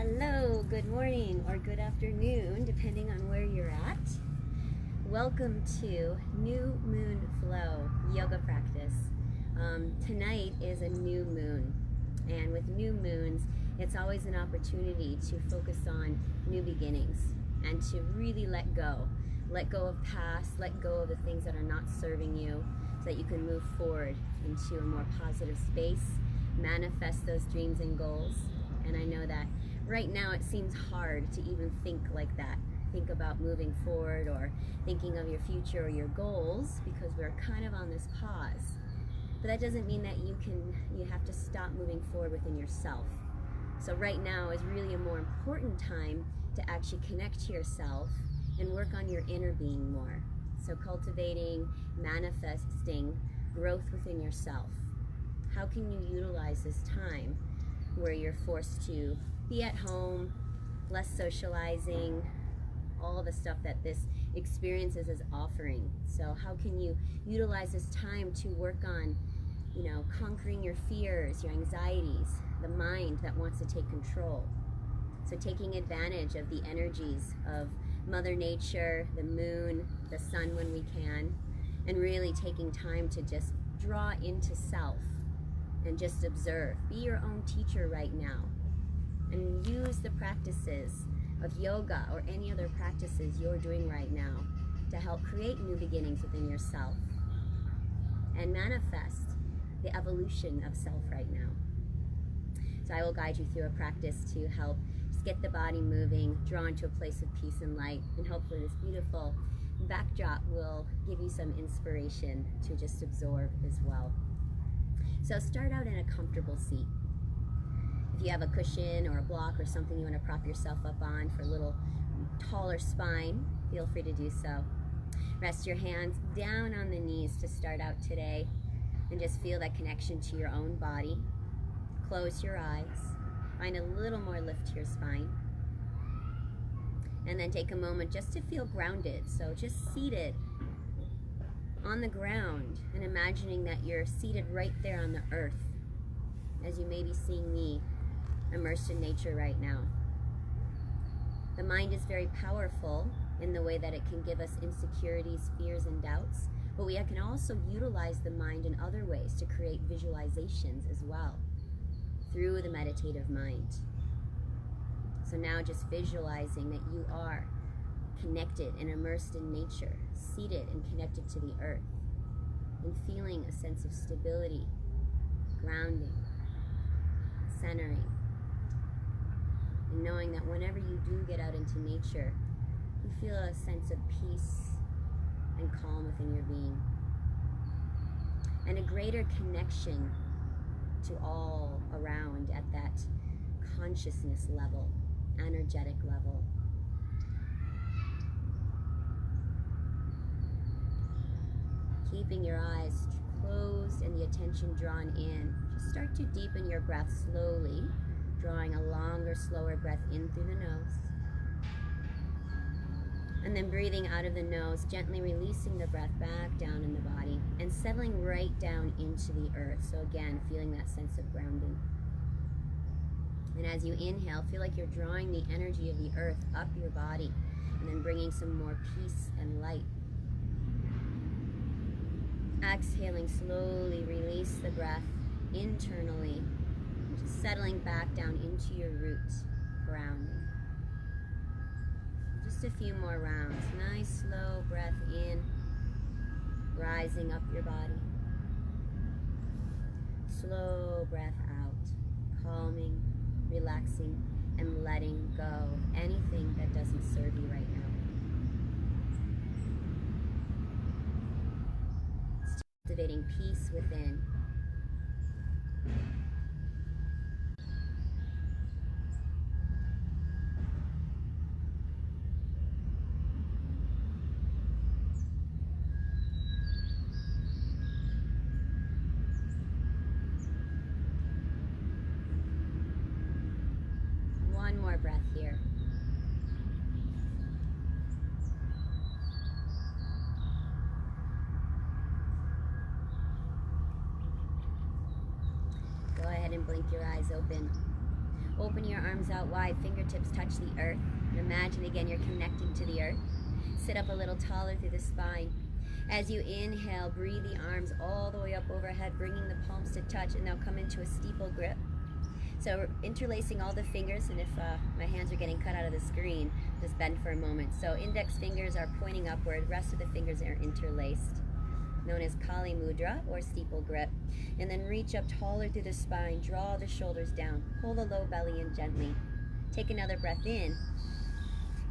Hello, good morning or good afternoon, depending on where you're at. Welcome to New Moon Flow yoga practice. Tonight is a new moon, and with new moons, it's always an opportunity to focus on new beginnings and to really let go. Let go of past, let go of the things that are not serving you so that you can move forward into a more positive space, manifest those dreams and goals. And I know that right now it seems hard to even think like that. Think about moving forward or thinking of your future or your goals because we're kind of on this pause. But that doesn't mean that you have to stop moving forward within yourself. So right now is really a more important time to actually connect to yourself and work on your inner being more. So cultivating, manifesting growth within yourself. How can you utilize this time where you're forced to be at home, less socializing, all the stuff that this experience is offering? So how can you utilize this time to work on, conquering your fears, your anxieties, the mind that wants to take control? So taking advantage of the energies of Mother Nature, the moon, the sun when we can, and really taking time to just draw into self and just observe. Be your own teacher right now and use the practices of yoga or any other practices you're doing right now to help create new beginnings within yourself and manifest the evolution of self right now. So I will guide you through a practice to help just get the body moving, draw into a place of peace and light, and hopefully this beautiful backdrop will give you some inspiration to just absorb as well. So start out in a comfortable seat. If you have a cushion or a block or something you want to prop yourself up on for a little taller spine, feel free to do so. Rest your hands down on the knees to start out today and just feel that connection to your own body. Close your eyes. Find a little more lift to your spine. And then take a moment just to feel grounded. So just seated on the ground and imagining that you're seated right there on the earth as you may be seeing me immersed in nature right now. The mind is very powerful in the way that it can give us insecurities, fears, and doubts, but we can also utilize the mind in other ways to create visualizations as well through the meditative mind. So now just visualizing that you are connected and immersed in nature, seated and connected to the earth, and feeling a sense of stability, grounding, centering, and knowing that whenever you do get out into nature, you feel a sense of peace and calm within your being, and a greater connection to all around at that consciousness level, energetic level. Keeping your eyes closed and the attention drawn in, just start to deepen your breath slowly, drawing a longer, slower breath in through the nose. And then breathing out of the nose, gently releasing the breath back down in the body and settling right down into the earth. So again, feeling that sense of grounding. And as you inhale, feel like you're drawing the energy of the earth up your body and then bringing some more peace and light. Exhaling, slowly release the breath internally, just settling back down into your roots, grounding. Just a few more rounds. Nice slow breath in, rising up your body. Slow breath out, calming, relaxing, and letting go of anything that doesn't serve you right now. Cultivating peace within. One more breath here. Go ahead and blink your eyes open. Open your arms out wide, fingertips touch the earth. And imagine again you're connecting to the earth. Sit up a little taller through the spine. As you inhale, breathe the arms all the way up overhead, bringing the palms to touch, and now come into a steeple grip. So we're interlacing all the fingers, and if my hands are getting cut out of the screen, just bend for a moment. So index fingers are pointing upward, rest of the fingers are interlaced, known as Kali Mudra or steeple grip. And then reach up taller through the spine, draw the shoulders down, pull the low belly in gently. Take another breath in.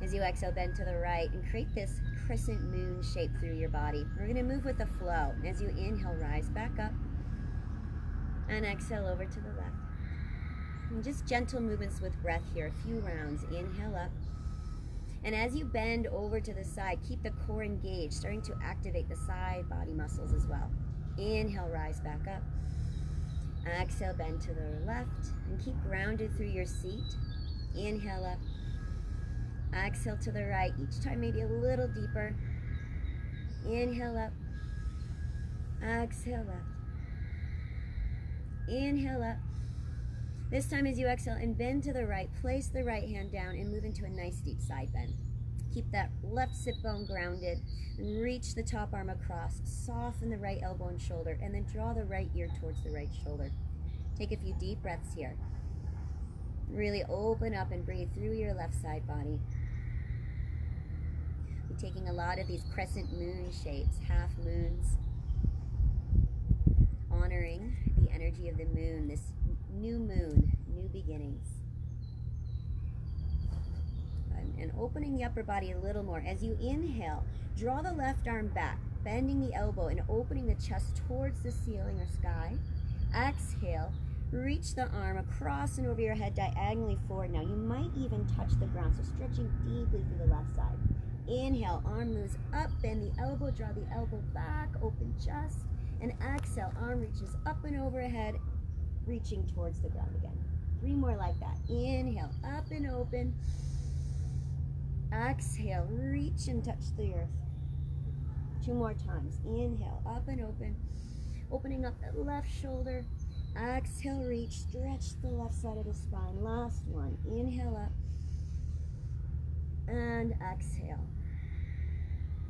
As you exhale, bend to the right and create this crescent moon shape through your body. We're going to move with the flow. As you inhale, rise back up and exhale over to the left. And just gentle movements with breath here, a few rounds. Inhale up. And as you bend over to the side, keep the core engaged, starting to activate the side body muscles as well. Inhale, rise back up. Exhale, bend to the left and keep grounded through your seat. Inhale up. Exhale to the right, each time maybe a little deeper. Inhale up. Exhale left. Inhale up. This time as you exhale and bend to the right, place the right hand down and move into a nice deep side bend. Keep that left sit bone grounded and reach the top arm across. Soften the right elbow and shoulder and then draw the right ear towards the right shoulder. Take a few deep breaths here. Really open up and breathe through your left side body. We're taking a lot of these crescent moon shapes, half moons, honoring the energy of the moon, this new moon, new beginnings. And opening the upper body a little more. As you inhale, draw the left arm back, bending the elbow and opening the chest towards the ceiling or sky. Exhale, reach the arm across and over your head, diagonally forward. Now you might even touch the ground, so stretching deeply through the left side. Inhale, arm moves up, bend the elbow, draw the elbow back, open chest. And exhale, arm reaches up and overhead, reaching towards the ground again. 3 more like that. Inhale, up and open. Exhale, reach and touch the earth. 2 more times. Inhale, up and open. Opening up that left shoulder. Exhale, reach, stretch the left side of the spine. Last one. Inhale up. And exhale.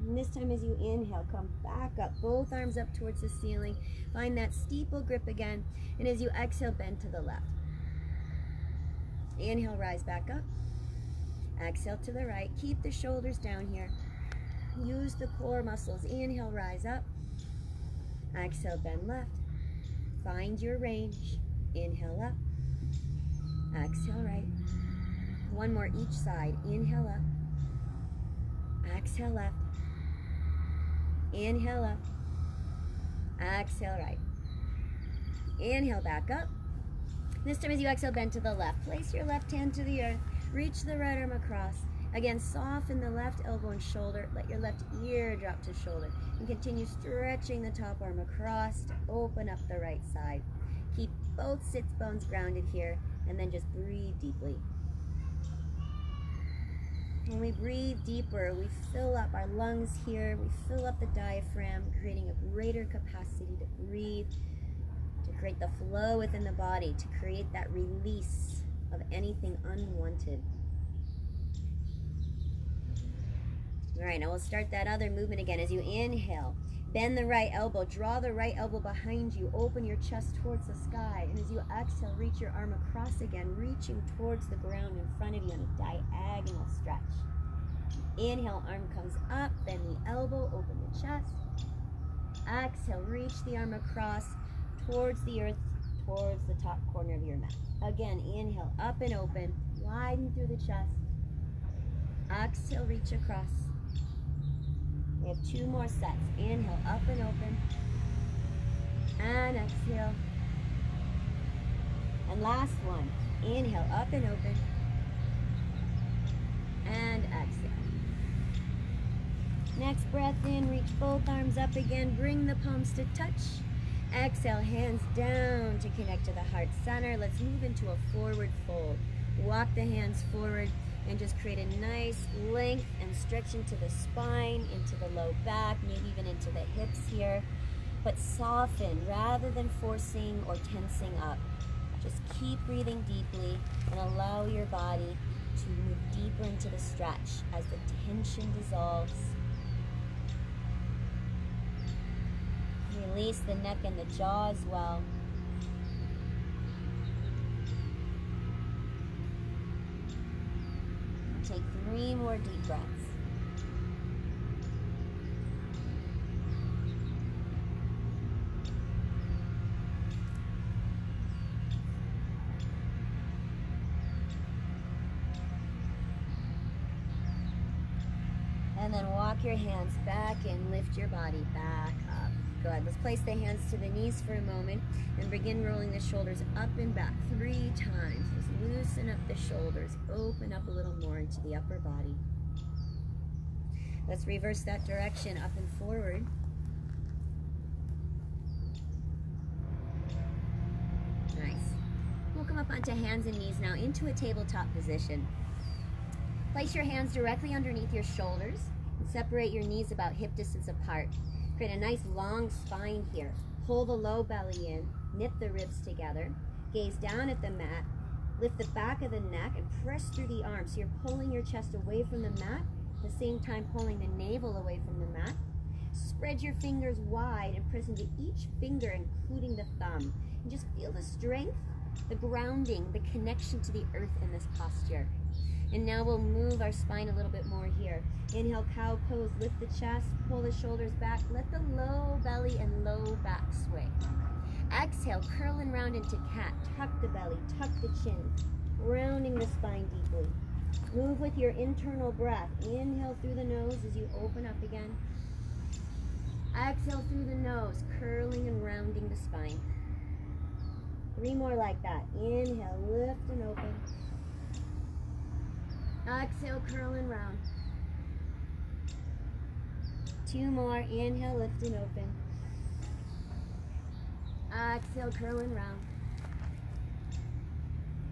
And this time as you inhale, come back up, both arms up towards the ceiling. Find that steeple grip again. And as you exhale, bend to the left. Inhale, rise back up. Exhale to the right. Keep the shoulders down here. Use the core muscles. Inhale, rise up. Exhale, bend left. Find your range. Inhale up. Exhale right. 1 more each side. Inhale up. Exhale left. Inhale up. Exhale right. Inhale back up. This time as you exhale, bend to the left. Place your left hand to the earth. Reach the right arm across. Again, soften the left elbow and shoulder. Let your left ear drop to shoulder. And continue stretching the top arm across to open up the right side. Keep both sits bones grounded here. And then just breathe deeply. When we breathe deeper, we fill up our lungs here. We fill up the diaphragm, creating a greater capacity to breathe, to create the flow within the body, to create that release of anything unwanted. All right, now we'll start that other movement again. As you inhale, bend the right elbow, draw the right elbow behind you, open your chest towards the sky. And as you exhale, reach your arm across again, reaching towards the ground in front of you in a diagonal stretch. Inhale, arm comes up, bend the elbow, open the chest. Exhale, reach the arm across towards the earth, towards the top corner of your mat. Again, inhale, up and open, widen through the chest. Exhale, reach across. We have 2 more sets. Inhale, up and open. And exhale. And last one. Inhale, up and open. And exhale. Next breath in, reach both arms up again. Bring the palms to touch. Exhale, hands down to connect to the heart center. Let's move into a forward fold. Walk the hands forward and just create a nice length and stretch into the spine, into the low back, maybe even into the hips here. But soften rather than forcing or tensing up. Just keep breathing deeply and allow your body to move deeper into the stretch as the tension dissolves. Release the neck and the jaw as well. Take 3 more deep breaths. And then walk your hands back and lift your body back up. Good. Let's place the hands to the knees for a moment and begin rolling the shoulders up and back 3 times. Just loosen up the shoulders. Open up a little more into the upper body. Let's reverse that direction, up and forward. Nice. We'll come up onto hands and knees now into a tabletop position. Place your hands directly underneath your shoulders and separate your knees about hip distance apart. Create a nice long spine here. Pull the low belly in, knit the ribs together, gaze down at the mat, lift the back of the neck and press through the arms. So you're pulling your chest away from the mat, at the same time pulling the navel away from the mat. Spread your fingers wide and press into each finger, including the thumb. And just feel the strength, the grounding, the connection to the earth in this posture. And now we'll move our spine a little bit more here. Inhale, cow pose, lift the chest, pull the shoulders back, let the low belly and low back swing. Exhale, curl and round into cat, tuck the belly, tuck the chin, rounding the spine deeply. Move with your internal breath. Inhale through the nose as you open up again. Exhale through the nose, curling and rounding the spine. 3 more like that. Inhale, lift and open. Exhale, curl and round. 2 more. Inhale, lift and open. Exhale, curl and round.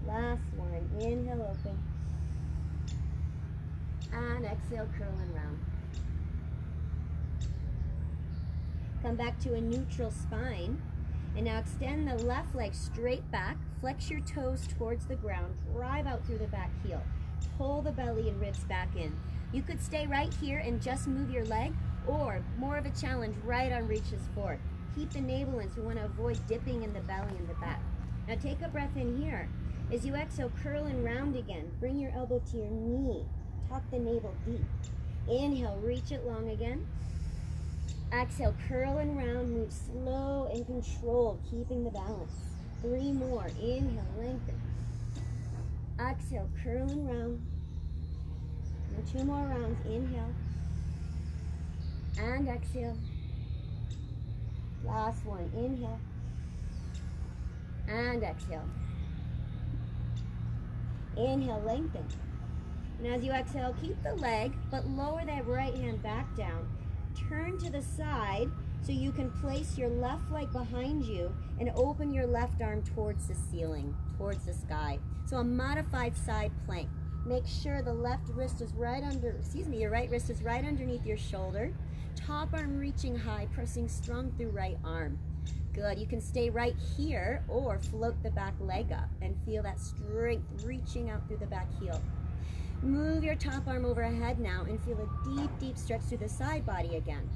Last one. Inhale, open. And exhale, curl and round. Come back to a neutral spine. And now extend the left leg straight back. Flex your toes towards the ground. Drive out through the back heel. Pull the belly and ribs back in. You could stay right here and just move your leg, or more of a challenge, right arm reaches forward. Keep the navel in, so we want to avoid dipping in the belly and the back. Now take a breath in here. As you exhale, curl and round again. Bring your elbow to your knee. Tuck the navel deep. Inhale, reach it long again. Exhale, curl and round. Move slow and controlled, keeping the balance. 3 more. Inhale, lengthen. Exhale, curl and round. And 2 more rounds. Inhale. And exhale. Last one. Inhale. And exhale. Inhale, lengthen. And as you exhale, keep the leg, but lower that right hand back down. Turn to the side so you can place your left leg behind you and open your left arm towards the ceiling, towards the sky. So a modified side plank. Make sure the left wrist is right under, your right wrist is right underneath your shoulder. Top arm reaching high, pressing strong through right arm. Good. You can stay right here or float the back leg up and feel that strength reaching out through the back heel. Move your top arm overhead now and feel a deep, deep stretch through the side body again.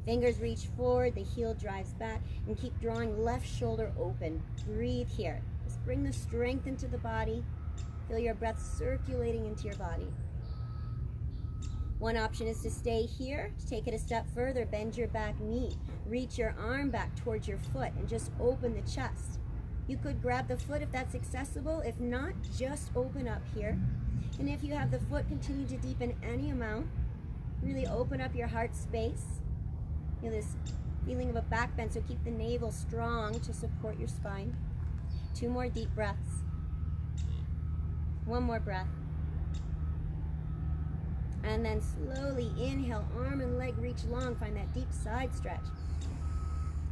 Fingers reach forward, the heel drives back, and keep drawing left shoulder open. Breathe here. Just bring the strength into the body. Feel your breath circulating into your body. One option is to stay here. To take it a step further, bend your back knee. Reach your arm back towards your foot and just open the chest. You could grab the foot if that's accessible. If not, just open up here. And if you have the foot, continue to deepen any amount. Really open up your heart space. Feel this feeling of a back bend, so keep the navel strong to support your spine. 2 more deep breaths. 1 more breath. And then slowly inhale, arm and leg reach long. Find that deep side stretch.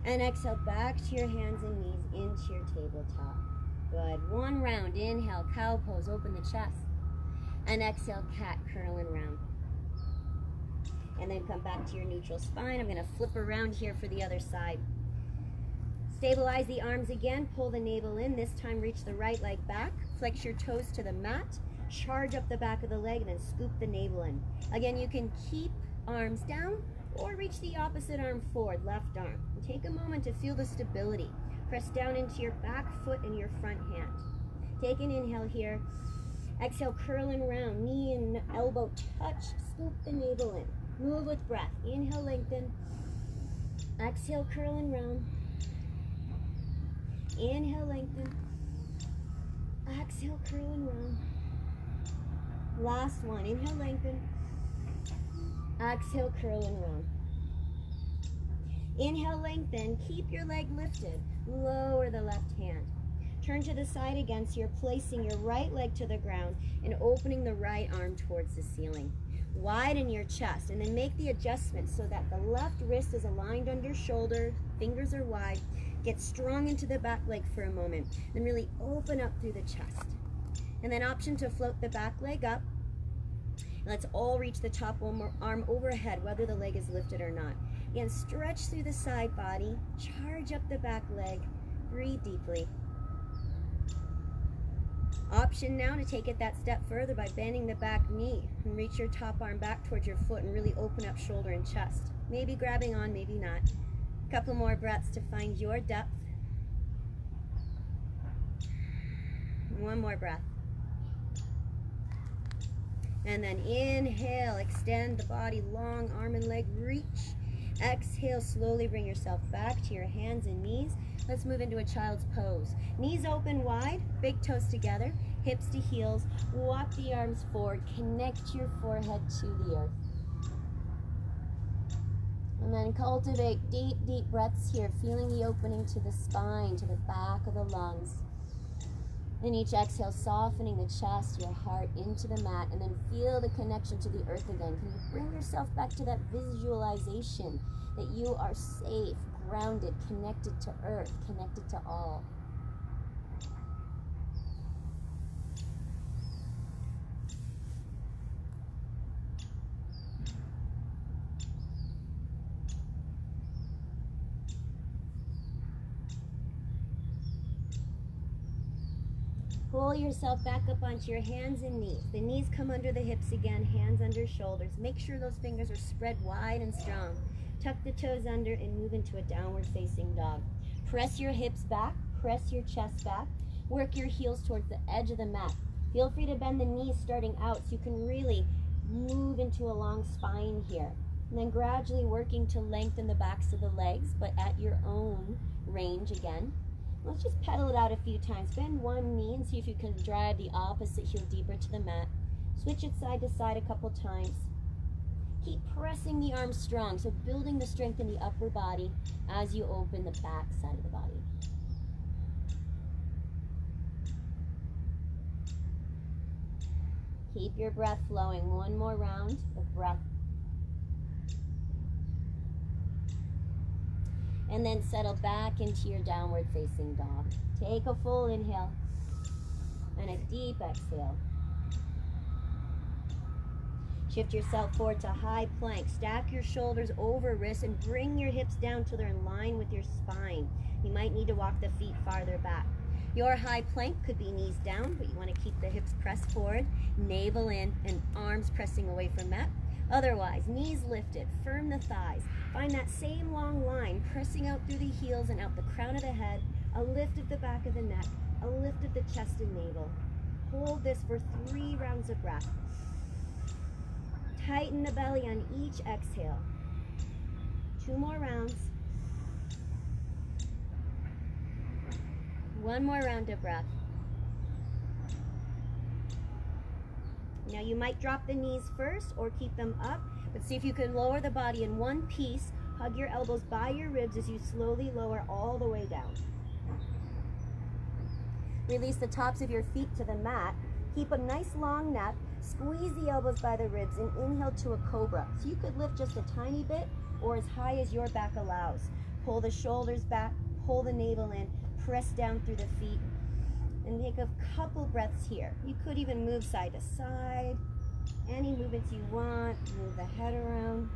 And exhale back to your hands and knees into your tabletop. Good. 1 round. Inhale, cow pose, open the chest. And exhale, cat, curl and round. And then come back to your neutral spine. I'm going to flip around here for the other side. Stabilize the arms again, pull the navel in. This time reach the right leg back, flex your toes to the mat, charge up the back of the leg, and then scoop the navel in. Again, you can keep arms down or reach the opposite arm forward, left arm. And take a moment to feel the stability. Press down into your back foot and your front hand. Take an inhale here. Exhale, curl and round. Knee and elbow touch. Scoop the navel in. Move with breath. Inhale, lengthen. Exhale, curl and round. Inhale, lengthen. Exhale, curl and round. Last one. Inhale, lengthen. Exhale, curl and round. Inhale, lengthen. Keep your leg lifted. Lower the left hand. Turn to the side again, so you're placing your right leg to the ground and opening the right arm towards the ceiling. Widen your chest and then make the adjustment so that the left wrist is aligned under shoulder, fingers are wide. Get strong into the back leg for a moment. Then really open up through the chest. And then option to float the back leg up. Let's all reach the top arm overhead, whether the leg is lifted or not. Again, stretch through the side body, charge up the back leg, breathe deeply. Option now to take it that step further by bending the back knee and reach your top arm back towards your foot and really open up shoulder and chest. Maybe grabbing on, maybe not. A couple more breaths to find your depth. One more breath. And then inhale, extend the body, long arm and leg, reach. Exhale, slowly bring yourself back to your hands and knees. Let's move into a child's pose. Knees open wide, big toes together, hips to heels. Walk the arms forward, connect your forehead to the earth. And then cultivate deep, deep breaths here, feeling the opening to the spine, to the back of the lungs. And each exhale, softening the chest, your heart into the mat, and then feel the connection to the earth again. Can you bring yourself back to that visualization that you are safe, grounded, connected to earth, connected to all? Pull yourself back up onto your hands and knees. The knees come under the hips again, hands under shoulders. Make sure those fingers are spread wide and strong. Tuck the toes under and move into a downward facing dog. Press your hips back, press your chest back. Work your heels towards the edge of the mat. Feel free to bend the knees starting out so you can really move into a long spine here. And then gradually working to lengthen the backs of the legs, but at your own range again. Let's just pedal it out a few times. Bend one knee and see if you can drive the opposite heel deeper to the mat. Switch it side to side a couple times. Keep pressing the arms strong, so building the strength in the upper body as you open the back side of the body. Keep your breath flowing. One more round of breath. And then settle back into your downward facing dog. Take a full inhale and a deep exhale. Shift yourself forward to high plank. Stack your shoulders over wrists and bring your hips down till they're in line with your spine. You might need to walk the feet farther back. Your high plank could be knees down, but you want to keep the hips pressed forward, navel in, and arms pressing away from mat. Otherwise, knees lifted, firm the thighs. Find that same long line, pressing out through the heels and out the crown of the head, a lift at the back of the neck, a lift at the chest and navel. Hold this for 3 rounds of breath. Tighten the belly on each exhale. 2 more rounds. 1 more round of breath. Now you might drop the knees first or keep them up, but see if you can lower the body in one piece. Hug your elbows by your ribs as you slowly lower all the way down. Release the tops of your feet to the mat. Keep a nice long neck. Squeeze the elbows by the ribs and inhale to a cobra. So you could lift just a tiny bit or as high as your back allows. Pull the shoulders back, pull the navel in, press down through the feet. And take a couple breaths here. You could even move side to side. Any movements you want. Move the head around.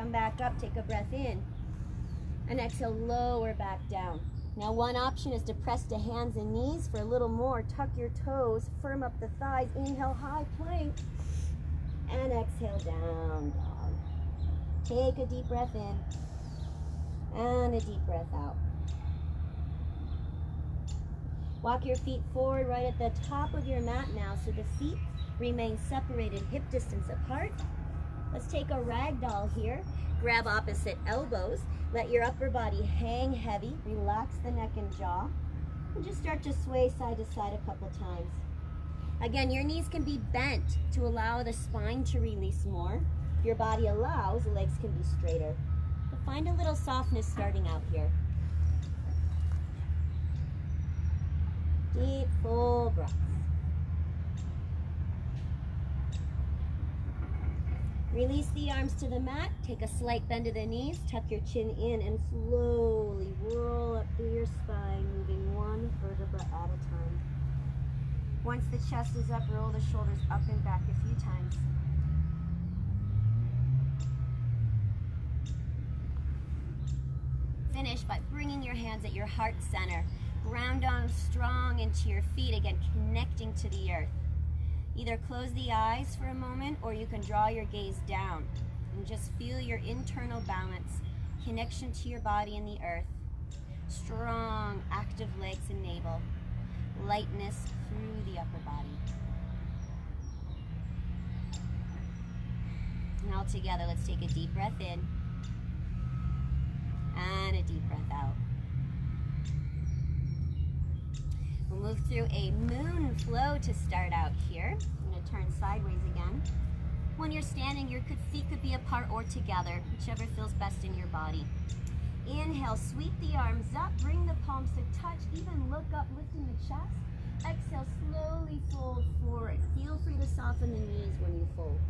Come back up, take a breath in. And exhale, lower back down. Now one option is to press to hands and knees. For a little more, tuck your toes, firm up the thighs, inhale, high plank. And exhale, down dog. Take a deep breath in. And a deep breath out. Walk your feet forward right at the top of your mat now so the feet remain separated, hip distance apart. Let's take a ragdoll here. Grab opposite elbows. Let your upper body hang heavy. Relax the neck and jaw. And just start to sway side to side a couple times. Again, your knees can be bent to allow the spine to release more. If your body allows, the legs can be straighter. But find a little softness starting out here. Deep, full breaths. Release the arms to the mat. Take a slight bend to the knees. Tuck your chin in and slowly roll up through your spine, moving one vertebra at a time. Once the chest is up, roll the shoulders up and back a few times. Finish by bringing your hands at your heart center. Ground down strong into your feet, again connecting to the earth. Either close the eyes for a moment or you can draw your gaze down and just feel your internal balance, connection to your body and the earth. Strong, active legs and navel. Lightness through the upper body. And all together, let's take a deep breath in and a deep breath out. We'll move through a moon flow to start out here. I'm going to turn sideways again. When you're standing, your feet could be apart or together, whichever feels best in your body. Inhale, sweep the arms up, bring the palms to touch, even look up, lifting the chest. Exhale, slowly fold forward. Feel free to soften the knees when you fold.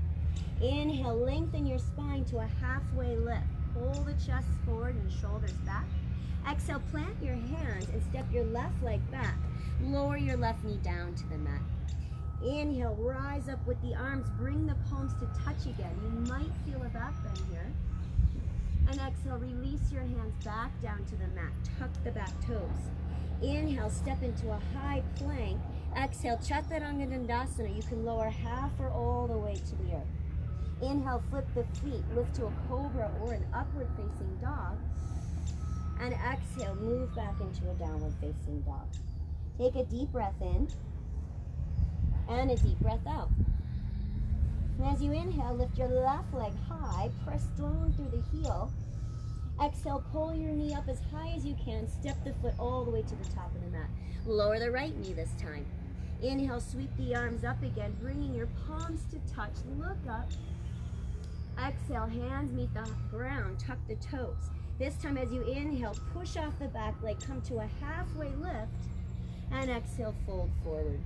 Inhale, lengthen your spine to a halfway lift. Pull the chest forward and shoulders back. Exhale, plant your hands and step your left leg back. Lower your left knee down to the mat. Inhale, rise up with the arms. Bring the palms to touch again. You might feel a back bend here. And exhale, release your hands back down to the mat. Tuck the back toes. Inhale, step into a high plank. Exhale, Chaturanga Dandasana. You can lower half or all the way to the earth. Inhale, flip the feet. Lift to a cobra or an upward facing dog. And exhale, move back into a downward facing dog. Take a deep breath in and a deep breath out. And as you inhale, lift your left leg high, press strong through the heel. Exhale, pull your knee up as high as you can. Step the foot all the way to the top of the mat. Lower the right knee this time. Inhale, sweep the arms up again, bringing your palms to touch. Look up. Exhale, hands meet the ground. Tuck the toes. This time as you inhale, push off the back leg, come to a halfway lift, and exhale, fold forward.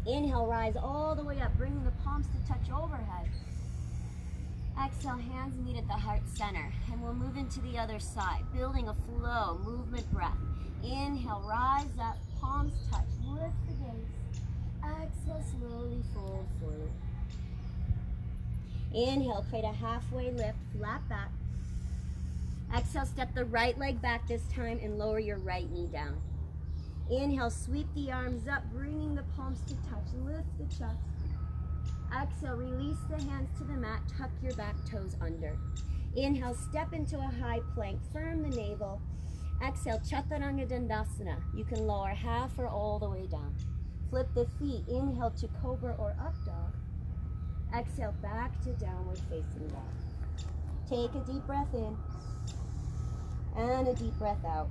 Inhale, rise all the way up, bringing the palms to touch overhead. Exhale, hands meet at the heart center, and we'll move into the other side, building a flow, movement breath. Inhale, rise up, palms touch, lift the gaze. Exhale, slowly fold forward. Inhale, create a halfway lift, flat back. Exhale, step the right leg back this time and lower your right knee down. Inhale, sweep the arms up, bringing the palms to touch. Lift the chest. Exhale, release the hands to the mat. Tuck your back toes under. Inhale, step into a high plank. Firm the navel. Exhale, Chaturanga Dandasana. You can lower half or all the way down. Flip the feet. Inhale to cobra or up dog. Exhale, back to downward facing dog. Take a deep breath in and a deep breath out.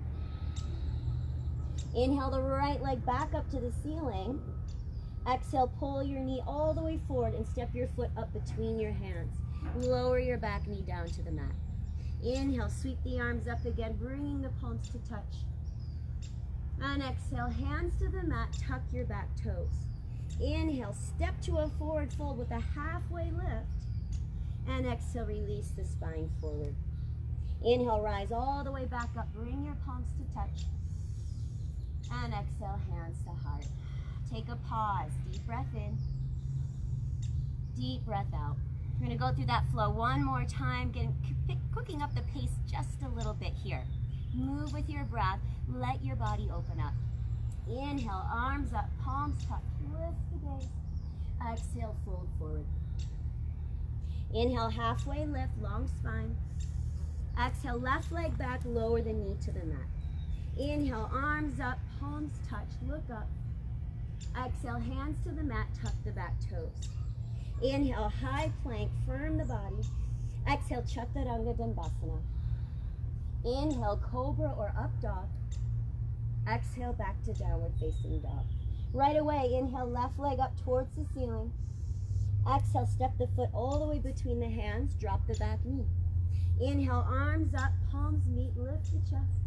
Inhale the right leg back up to the ceiling. Exhale, pull your knee all the way forward and step your foot up between your hands. Lower your back knee down to the mat. Inhale, sweep the arms up again, bringing the palms to touch. And exhale, hands to the mat, tuck your back toes. Inhale, step to a forward fold with a halfway lift. And exhale, release the spine forward. Inhale, rise all the way back up, bring your palms to touch. And exhale, hands to heart. Take a pause, deep breath in, deep breath out. We're going to go through that flow one more time, cooking up the pace just a little bit here. Move with your breath. Let your body open up. Inhale, arms up, palms touch. Lift the gaze. Exhale, fold forward. Inhale, halfway lift, long spine. Exhale, left leg back, lower the knee to the mat. Inhale, arms up, palms touch, look up. Exhale, hands to the mat, tuck the back toes. Inhale, high plank, firm the body. Exhale, Chaturanga Dandasana. Inhale, cobra or up dog. Exhale, back to downward facing dog. Right away, inhale, left leg up towards the ceiling. Exhale, step the foot all the way between the hands, drop the back knee. Inhale, arms up, palms meet, lift the chest.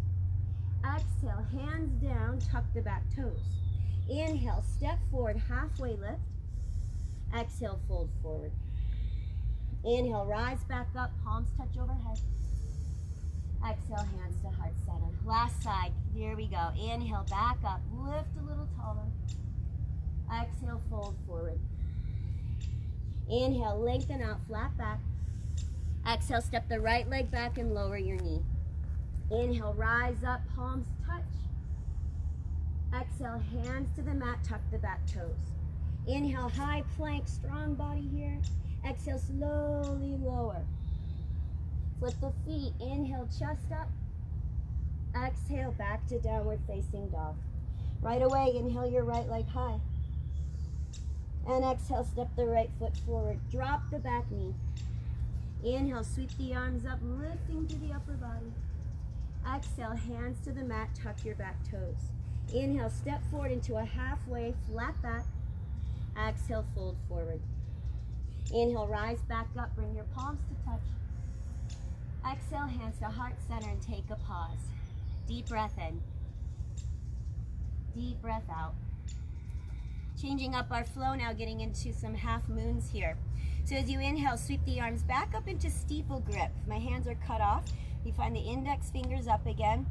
Exhale, hands down, tuck the back toes. Inhale, step forward, halfway lift. Exhale, fold forward. Inhale, rise back up, palms touch overhead. Exhale, hands to heart center. Last side, here we go. Inhale, back up, lift a little taller. Exhale, fold forward. Inhale, lengthen out, flat back. Exhale, step the right leg back and lower your knee. Inhale, rise up, palms touch. Exhale, hands to the mat, tuck the back toes. Inhale, high plank, strong body here. Exhale, slowly lower. Flip the feet. Inhale, chest up. Exhale, back to downward facing dog. Right away, inhale your right leg high. And exhale, step the right foot forward. Drop the back knee. Inhale, sweep the arms up, lifting through the upper body. Exhale, hands to the mat, tuck your back toes. Inhale, step forward into a halfway, flat back. Exhale, fold forward. Inhale, rise back up, bring your palms to touch. Exhale, hands to heart center and take a pause. Deep breath in. Deep breath out. Changing up our flow now, getting into some half moons here. So as you inhale, sweep the arms back up into steeple grip. My hands are cut off. You find the index fingers up again.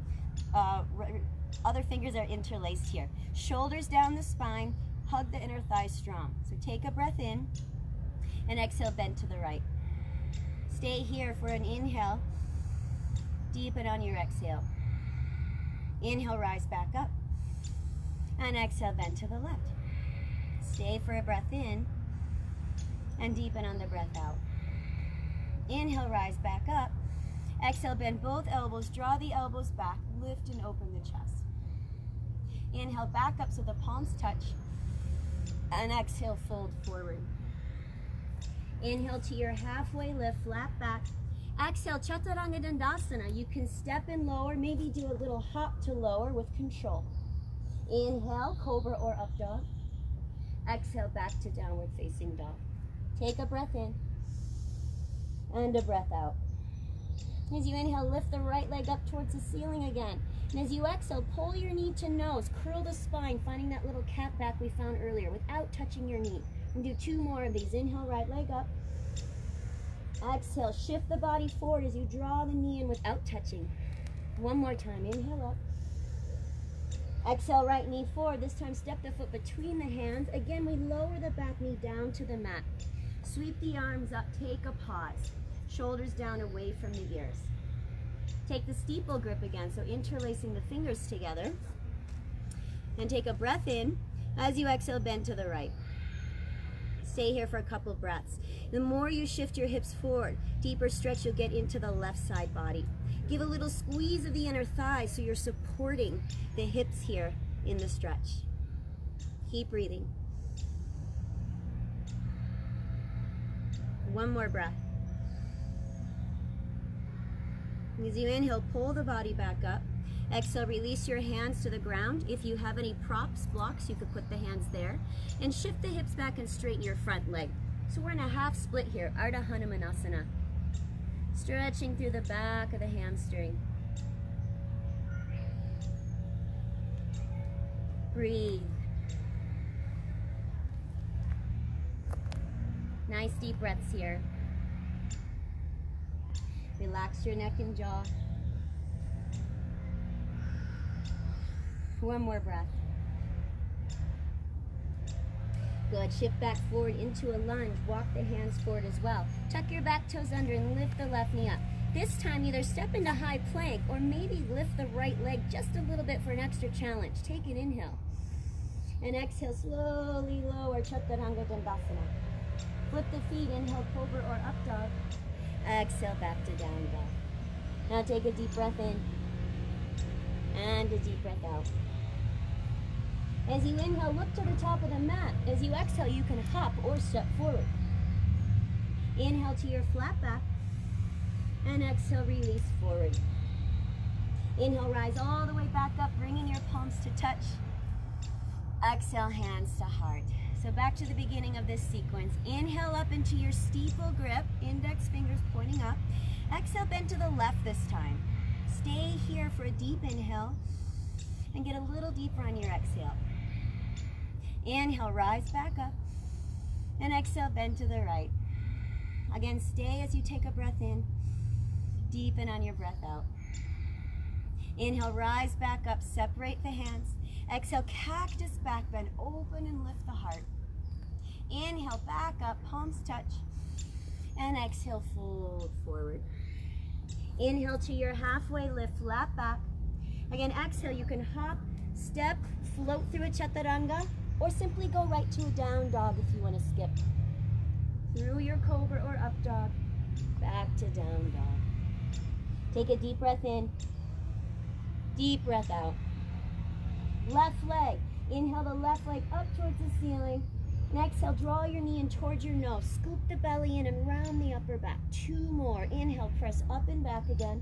Other fingers are interlaced here. Shoulders down the spine. Hug the inner thighs strong. So take a breath in and exhale, bend to the right. Stay here for an inhale. Deepen on your exhale. Inhale, rise back up. And exhale, bend to the left. Stay for a breath in and deepen on the breath out. Inhale, rise back up. Exhale, bend both elbows, draw the elbows back, lift and open the chest. Inhale, back up so the palms touch. And exhale, fold forward. Inhale to your halfway lift, flat back. Exhale, Chaturanga Dandasana. You can step and lower, maybe do a little hop to lower with control. Inhale, cobra or up dog. Exhale, back to downward facing dog. Take a breath in and a breath out. As you inhale, lift the right leg up towards the ceiling again. And as you exhale, pull your knee to nose, curl the spine, finding that little cat back we found earlier without touching your knee. And do 2 more of these. Inhale, right leg up. Exhale, shift the body forward as you draw the knee in without touching. 1 more time. Inhale up. Exhale, right knee forward. This time, step the foot between the hands. Again, we lower the back knee down to the mat. Sweep the arms up. Take a pause. Shoulders down away from the ears. Take the steeple grip again, so interlacing the fingers together. And take a breath in. As you exhale, bend to the right. Stay here for a couple breaths. The more you shift your hips forward, deeper stretch you'll get into the left side body. Give a little squeeze of the inner thighs so you're supporting the hips here in the stretch. Keep breathing. 1 more breath. As you inhale, pull the body back up. Exhale, release your hands to the ground. If you have any props, blocks, you could put the hands there. And shift the hips back and straighten your front leg. So we're in a half split here, Ardha Hanumanasana. Stretching through the back of the hamstring. Breathe. Nice deep breaths here. Relax your neck and jaw. 1 more breath. Good. Shift back forward into a lunge. Walk the hands forward as well. Tuck your back toes under and lift the left knee up. This time, either step into high plank or maybe lift the right leg just a little bit for an extra challenge. Take an inhale. And exhale, slowly lower, Chaturanga Dandasana. Flip the feet, inhale, cobra or up dog. Exhale, back to down dog. Now take a deep breath in and a deep breath out. As you inhale, look to the top of the mat. As you exhale, you can hop or step forward. Inhale to your flat back and exhale, release forward. Inhale, rise all the way back up, bringing your palms to touch. Exhale, hands to heart. So back to the beginning of this sequence. Inhale up into your steeple grip, index fingers pointing up. Exhale, bend to the left this time. Stay here for a deep inhale and get a little deeper on your exhale. Inhale, rise back up, and exhale, bend to the right. Again, stay as you take a breath in, deepen on your breath out. Inhale, rise back up, separate the hands. Exhale, cactus back bend, open and lift the heart. Inhale, back up, palms touch, and exhale, fold forward. Inhale to your halfway lift, flat back. Again, exhale, you can hop, step, float through a chaturanga, or simply go right to a down dog if you want to skip. Through your cobra or up dog, back to down dog. Take a deep breath in, deep breath out. Left leg, inhale the left leg up towards the ceiling. And exhale, draw your knee in towards your nose. Scoop the belly in and round the upper back. 2 more. Inhale, press up and back again.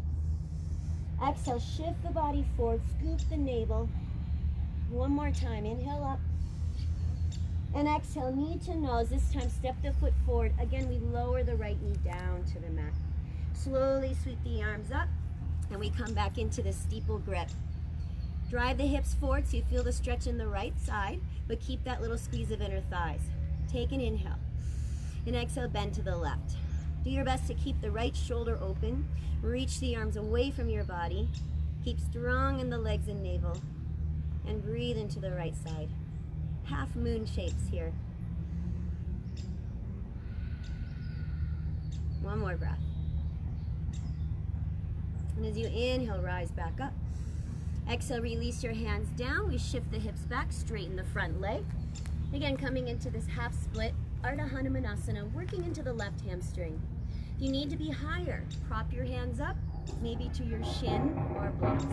Exhale, shift the body forward, scoop the navel. 1 more time, inhale up. And exhale, knee to nose. This time, step the foot forward. Again, we lower the right knee down to the mat. Slowly sweep the arms up, and we come back into the steeple grip. Drive the hips forward so you feel the stretch in the right side, but keep that little squeeze of inner thighs. Take an inhale. And exhale, bend to the left. Do your best to keep the right shoulder open. Reach the arms away from your body. Keep strong in the legs and navel. And breathe into the right side. Half moon shapes here. 1 more breath. And as you inhale, rise back up. Exhale, release your hands down. We shift the hips back, straighten the front leg. Again, coming into this half split, Ardha Hanumanasana, working into the left hamstring. If you need to be higher, prop your hands up, maybe to your shin or blocks.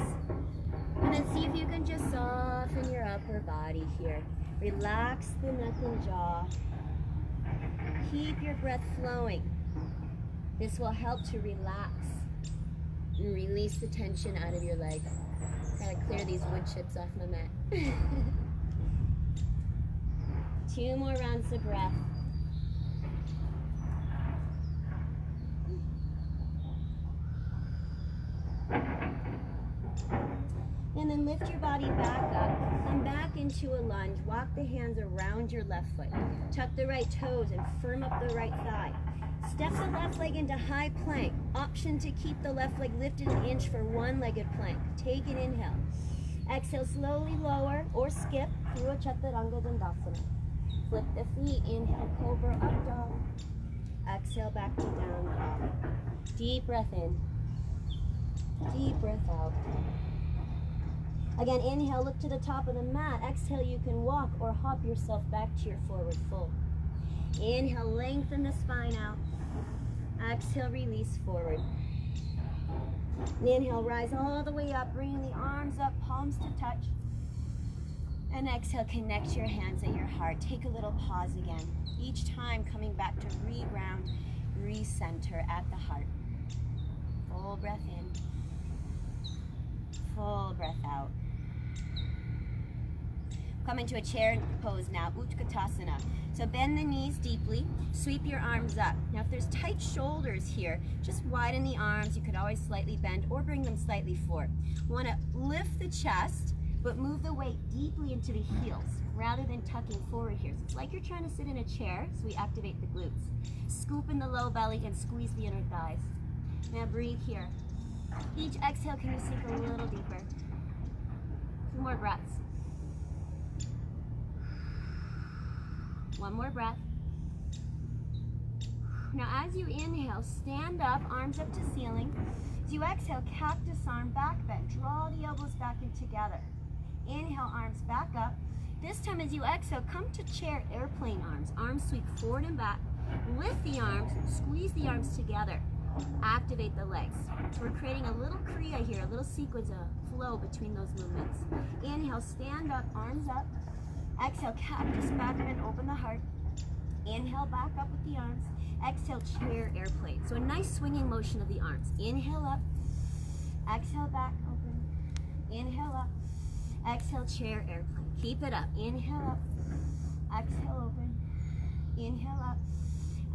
And then see if you can just soften your upper body here. Relax the neck and jaw. Keep your breath flowing. This will help to relax and release the tension out of your leg. Gotta clear these wood chips off my mat. 2 more rounds of breath. And then lift your body back up. Come back into a lunge. Walk the hands around your left foot. Tuck the right toes and firm up the right thigh. Step the left leg into high plank. Option to keep the left leg lifted an inch for one-legged plank. Take an inhale. Exhale, slowly lower or skip through a Chaturanga Dandasana. Flip the feet. Inhale, cobra, up dog. Exhale, back to down dog. Deep breath in. Deep breath out. Again, inhale, look to the top of the mat. Exhale, you can walk or hop yourself back to your forward fold. Inhale, lengthen the spine out. Exhale, release forward. And inhale, rise all the way up, bringing the arms up, palms to touch. And exhale, connect your hands at your heart. Take a little pause again. Each time coming back to re-ground, re-center at the heart. Full breath in. Full breath out. Come into a chair pose now, Utkatasana. So bend the knees deeply, sweep your arms up. Now if there's tight shoulders here, just widen the arms. You could always slightly bend or bring them slightly forward. Want to lift the chest, but move the weight deeply into the heels rather than tucking forward here. So it's like you're trying to sit in a chair, so we activate the glutes. Scoop in the low belly and squeeze the inner thighs. Now breathe here. Each exhale, can you sink a little deeper? 2 more breaths. One more breath. Now as you inhale, stand up, arms up to ceiling. As you exhale, cactus arm, back bend. Draw the elbows back in together. Inhale, arms back up. This time as you exhale, come to chair, airplane arms. Arms sweep forward and back. Lift the arms, squeeze the arms together. Activate the legs. So we're creating a little kriya here, a little sequence, a flow between those movements. Inhale, stand up, arms up. Exhale, cactus, back bend, open the heart. Inhale, back up with the arms. Exhale, chair, airplane. So a nice swinging motion of the arms. Inhale up. Exhale, back, open. Inhale up. Exhale, chair, airplane. Keep it up. Inhale up. Exhale, open. Inhale up.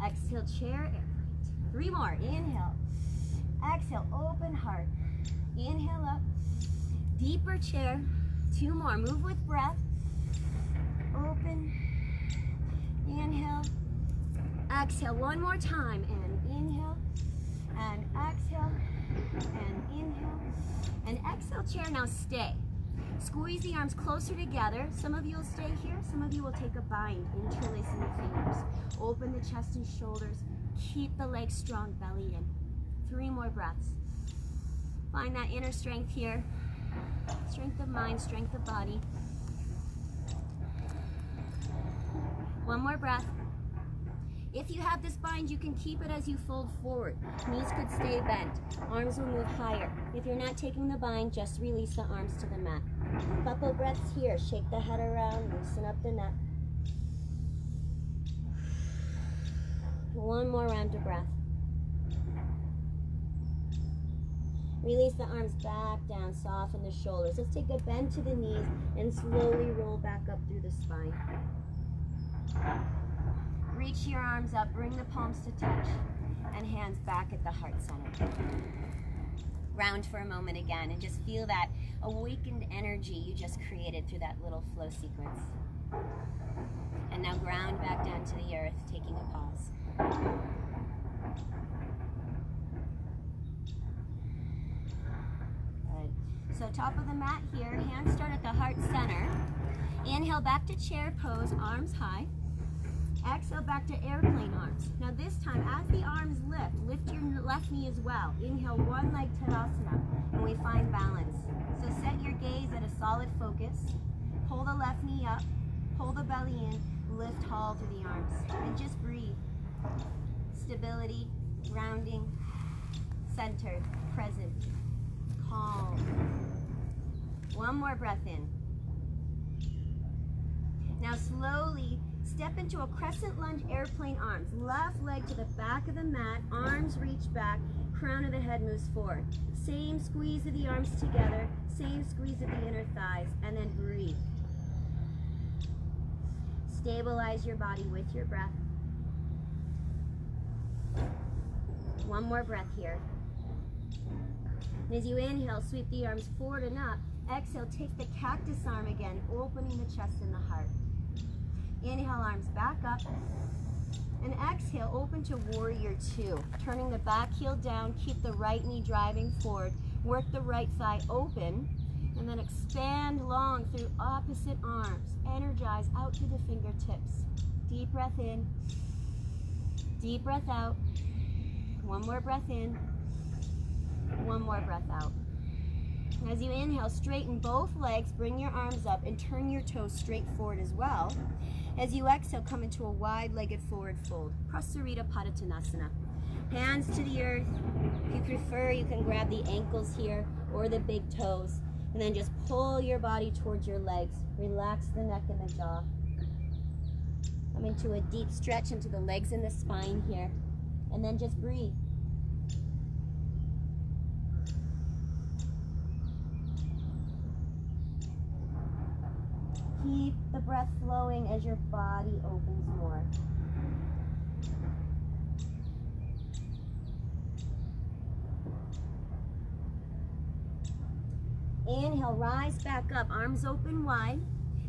Exhale, chair, airplane. 3 more. Inhale. Exhale, open heart. Inhale up. Deeper chair. 2 more. Move with breath. Open. Inhale. Exhale. 1 more time. And inhale. And exhale. And inhale. And exhale, chair. Now stay. Squeeze the arms closer together. Some of you will stay here. Some of you will take a bind, interlacing the fingers. Open the chest and shoulders. Keep the legs strong, belly in. 3 more breaths. Find that inner strength here. Strength of mind, strength of body. 1 more breath. If you have this bind, you can keep it as you fold forward. Knees could stay bent. Arms will move higher. If you're not taking the bind, just release the arms to the mat. Couple breaths here. Shake the head around, loosen up the neck. 1 more round of breath. Release the arms back down, soften the shoulders. Let's take a bend to the knees and slowly roll back up through the spine. Reach your arms up, bring the palms to touch, and hands back at the heart center. Ground for a moment again and just feel that awakened energy you just created through that little flow sequence. And now ground back down to the earth, taking a pause. Good. So top of the mat here, hands start at the heart center. Inhale back to chair pose, arms high. Exhale back to airplane arms. Now this time, as the arms lift your left knee as well. Inhale, 1 leg Tadasana, and we find balance. So set your gaze at a solid focus. Pull the left knee up, pull the belly in, lift tall through the arms, and just breathe. Stability, grounding, centered, present, calm. 1 more breath in. Now slowly step into a crescent lunge, airplane arms. Left leg to the back of the mat, arms reach back, crown of the head moves forward. Same squeeze of the arms together, same squeeze of the inner thighs, and then breathe. Stabilize your body with your breath. 1 more breath here. And as you inhale, sweep the arms forward and up. Exhale, take the cactus arm again, opening the chest and the heart. Inhale, arms back up. And exhale, open to warrior 2. Turning the back heel down, keep the right knee driving forward. Work the right thigh open. And then expand long through opposite arms. Energize out through the fingertips. Deep breath in. Deep breath out. 1 more breath in. 1 more breath out. As you inhale, straighten both legs, bring your arms up, and turn your toes straight forward as well. As you exhale, come into a wide-legged forward fold. Prasarita Padottanasana. Hands to the earth. If you prefer, you can grab the ankles here or the big toes. And then just pull your body towards your legs. Relax the neck and the jaw. Come into a deep stretch into the legs and the spine here. And then just breathe. Keep the breath flowing as your body opens more. Inhale, rise back up, arms open wide.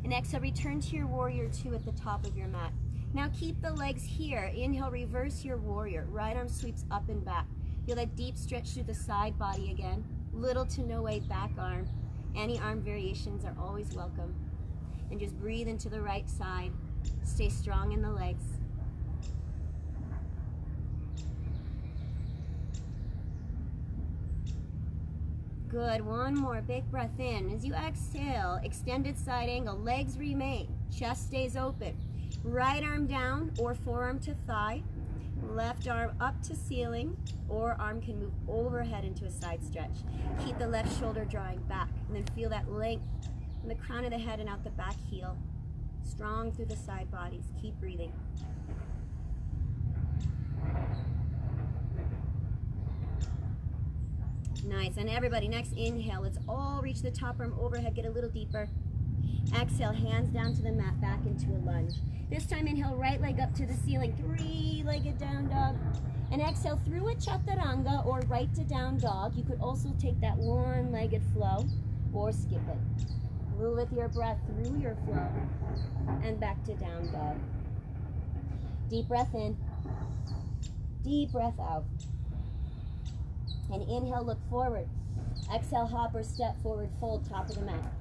And exhale, return to your warrior 2 at the top of your mat. Now keep the legs here. Inhale, reverse your warrior. Right arm sweeps up and back. Feel that deep stretch through the side body again. Little to no weight back arm. Any arm variations are always welcome. And just breathe into the right side. Stay strong in the legs. Good, one more, big breath in. As you exhale, extended side angle, legs remain, chest stays open. Right arm down or forearm to thigh, left arm up to ceiling, or arm can move overhead into a side stretch. Keep the left shoulder drawing back, and then feel that length in the crown of the head and out the back heel. Strong through the side bodies, keep breathing. Nice, and everybody, next inhale, let's all reach the top arm overhead, get a little deeper. Exhale, hands down to the mat, back into a lunge. This time inhale, right leg up to the ceiling, three-legged down dog. And exhale through a chaturanga or right to down dog. You could also take that one-legged flow or skip it. Move with your breath through your flow and back to down dog. Deep breath in, deep breath out. And inhale, look forward. Exhale, hop or step forward, fold, top of the mat.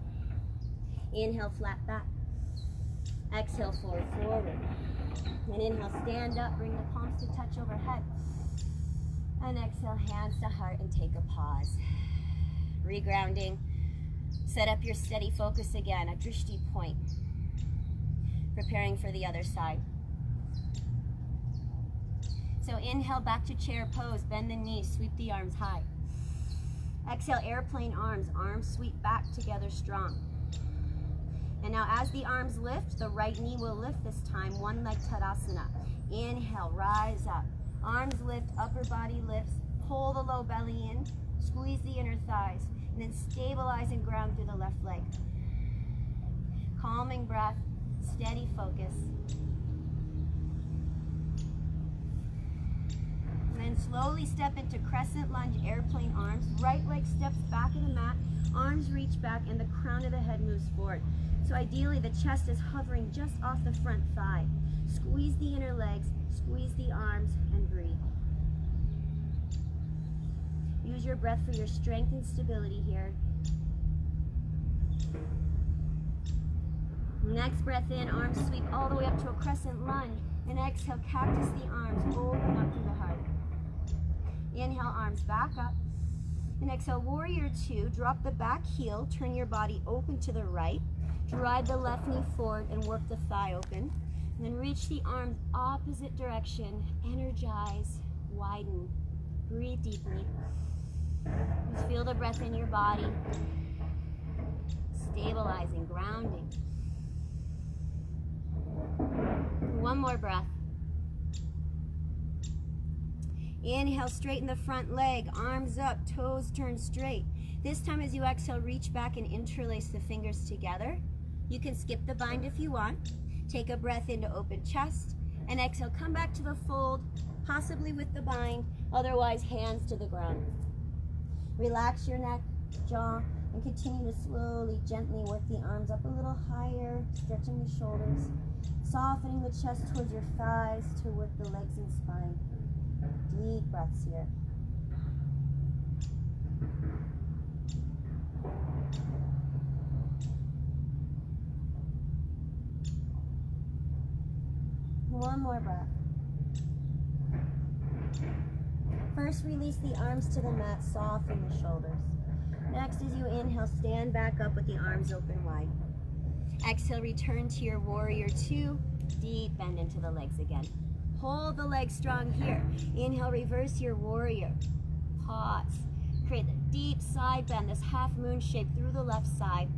Inhale, flat back. Exhale, forward, forward. And inhale, stand up, bring the palms to touch overhead. And exhale, hands to heart and take a pause. Regrounding. Set up your steady focus again, a drishti point. Preparing for the other side. So inhale, back to chair pose, bend the knees, sweep the arms high. Exhale, airplane arms, arms sweep back together strong. And now as the arms lift, the right knee will lift this time, one leg tadasana. Inhale, rise up. Arms lift, upper body lifts, pull the low belly in, squeeze the inner thighs, and then stabilize and ground through the left leg. Calming breath, steady focus. And then slowly step into crescent lunge, airplane arms. Right leg steps back of the mat, arms reach back, and the crown of the head moves forward. So ideally the chest is hovering just off the front thigh. Squeeze the inner legs, squeeze the arms, and breathe. Use your breath for your strength and stability here. Next breath in, arms sweep all the way up to a crescent lunge. And exhale, cactus the arms, open up through the heart. Inhale, arms back up. And exhale, warrior two, drop the back heel, turn your body open to the right. Drive the left knee forward and work the thigh open. And then reach the arms opposite direction. Energize, widen, breathe deeply. Just feel the breath in your body. Stabilizing, grounding. One more breath. Inhale, straighten the front leg, arms up, toes turn straight. This time as you exhale, reach back and interlace the fingers together. You can skip the bind if you want. Take a breath into open chest, and exhale, come back to the fold, possibly with the bind, otherwise hands to the ground. Relax your neck, jaw, and continue to slowly, gently work the arms up a little higher, stretching the shoulders, softening the chest towards your thighs to work the legs and spine. Deep breaths here. One more breath. First, release the arms to the mat, soften the shoulders. Next, as you inhale, stand back up with the arms open wide. Exhale, return to your warrior two. Deep bend into the legs again. Hold the legs strong here. Inhale, reverse your warrior. Pause. Create the deep side bend, this half moon shape through the left side.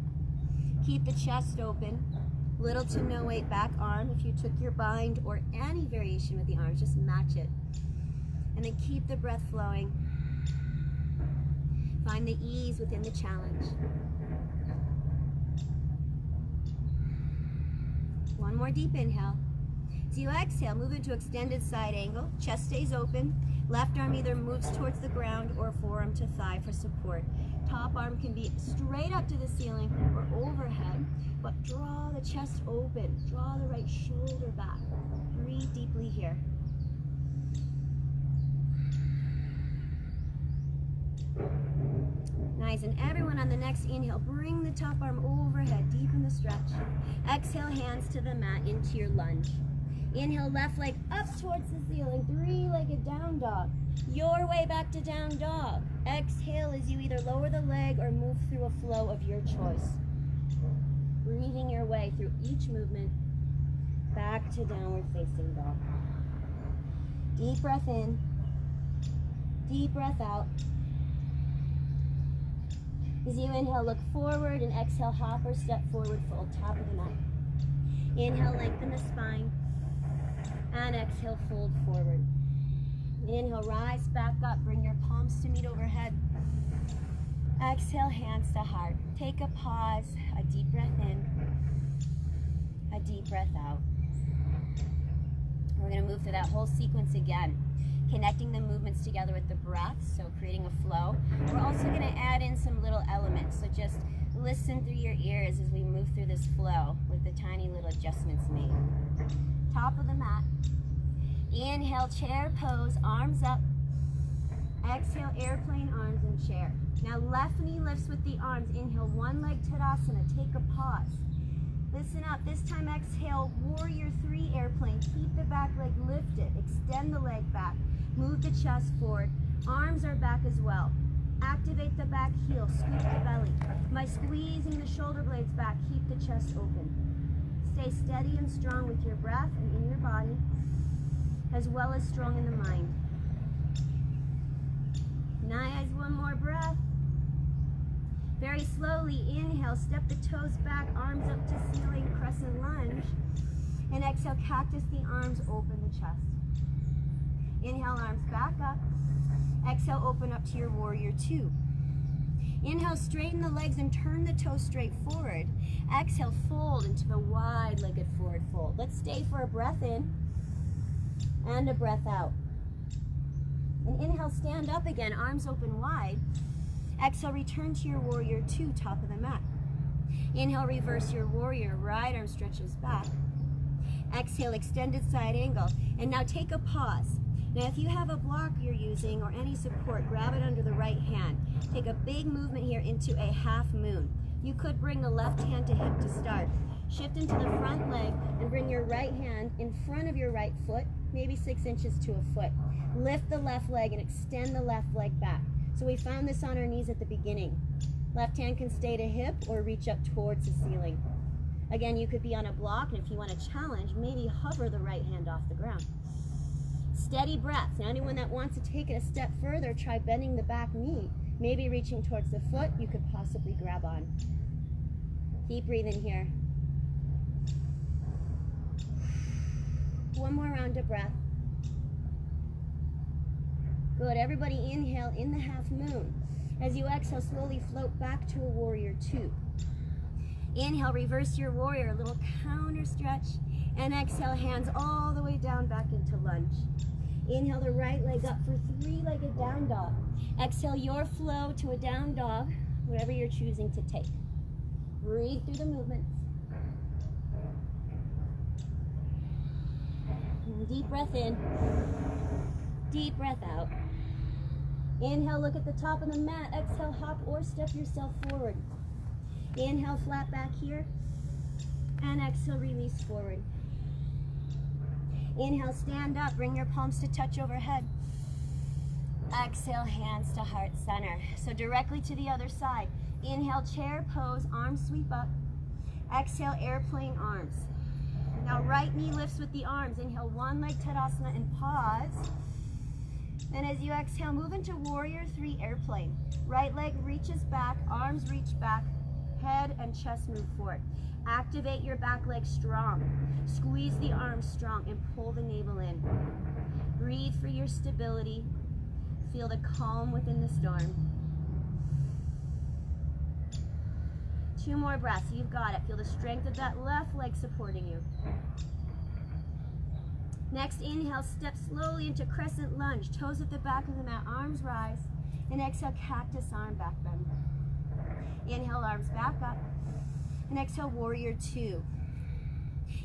Keep the chest open. Little to no weight back arm. If you took your bind or any variation with the arms, just match it. And then keep the breath flowing. Find the ease within the challenge. One more deep inhale. As you exhale, move into extended side angle. Chest stays open. Left arm either moves towards the ground or forearm to thigh for support. Top arm can be straight up to the ceiling or overhead, but draw the chest open. Draw the right shoulder back. Breathe deeply here. Nice, and everyone on the next inhale, bring the top arm overhead, deepen the stretch. Exhale, hands to the mat into your lunge. Inhale, left leg up towards the ceiling, three-legged down dog. Your way back to down dog. Exhale as you either lower the leg or move through a flow of your choice. Breathing your way through each movement back to downward facing dog. Deep breath in, deep breath out. As you inhale, look forward, and exhale, hop or step forward, fold, top of the mat. Inhale, lengthen the spine, and exhale, fold forward. Inhale, rise back up, bring your palms to meet overhead. Exhale, hands to heart. Take a pause, a deep breath in, a deep breath out. We're going to move through that whole sequence again, connecting the movements together with the breath, so creating a flow. We're also going to add in some little elements, so just listen through your ears as we move through this flow with the tiny little adjustments made. Top of the mat. Inhale, chair pose, arms up. Exhale, airplane arms and chair. Now left knee lifts with the arms. Inhale, one leg Tadasana. Take a pause. Listen up. This time exhale, warrior three airplane. Keep the back leg lifted. Extend the leg back. Move the chest forward. Arms are back as well. Activate the back heel. Scoop the belly. By squeezing the shoulder blades back, keep the chest open. Stay steady and strong with your breath and in your body, as well as strong in the mind. Nice, one more breath. Very slowly, inhale, step the toes back, arms up to ceiling, crescent lunge. And exhale, cactus the arms, open the chest. Inhale, arms back up. Exhale, open up to your warrior two. Inhale, straighten the legs and turn the toes straight forward. Exhale, fold into the wide-legged forward fold. Let's stay for a breath in and a breath out. And inhale, stand up again, arms open wide. Exhale, return to your warrior two, top of the mat. Inhale, reverse your warrior, right arm stretches back. Exhale, extended side angle. And now take a pause. Now if you have a block you're using or any support, grab it under the right hand. Take a big movement here into a half moon. You could bring the left hand to hip to start. Shift into the front leg and bring your right hand in front of your right foot, maybe 6 inches to a foot. Lift the left leg and extend the left leg back. So we found this on our knees at the beginning. Left hand can stay to hip or reach up towards the ceiling. Again, you could be on a block, and if you want to challenge, maybe hover the right hand off the ground. Steady breath. Now anyone that wants to take it a step further, try bending the back knee, maybe reaching towards the foot you could possibly grab on. Keep breathing here. One more round of breath. Good. Everybody inhale in the half moon. As you exhale, slowly float back to a warrior two. Inhale, reverse your warrior, a little counter stretch. And exhale, hands all the way down back into lunge. Inhale the right leg up for three-legged down dog. Exhale your flow to a down dog, whatever you're choosing to take. Breathe through the movements. Deep breath in. Deep breath out. Inhale, look at the top of the mat. Exhale, hop or step yourself forward. Inhale, flat back here. And exhale, release forward. Inhale, stand up. Bring your palms to touch overhead. Exhale, hands to heart center. So directly to the other side. Inhale, chair pose, arms sweep up. Exhale, airplane arms. Now right knee lifts with the arms. Inhale, one leg Tadasana and pause. And as you exhale, move into warrior three airplane. Right leg reaches back, arms reach back, head and chest move forward. Activate your back leg strong. Squeeze the arms strong and pull the navel in. Breathe for your stability. Feel the calm within the storm. 2 more breaths. You've got it. Feel the strength of that left leg supporting you. Next, inhale, step slowly into crescent lunge. Toes at the back of the mat, arms rise. And exhale, cactus arm back bend. Inhale, arms back up. And exhale, warrior two.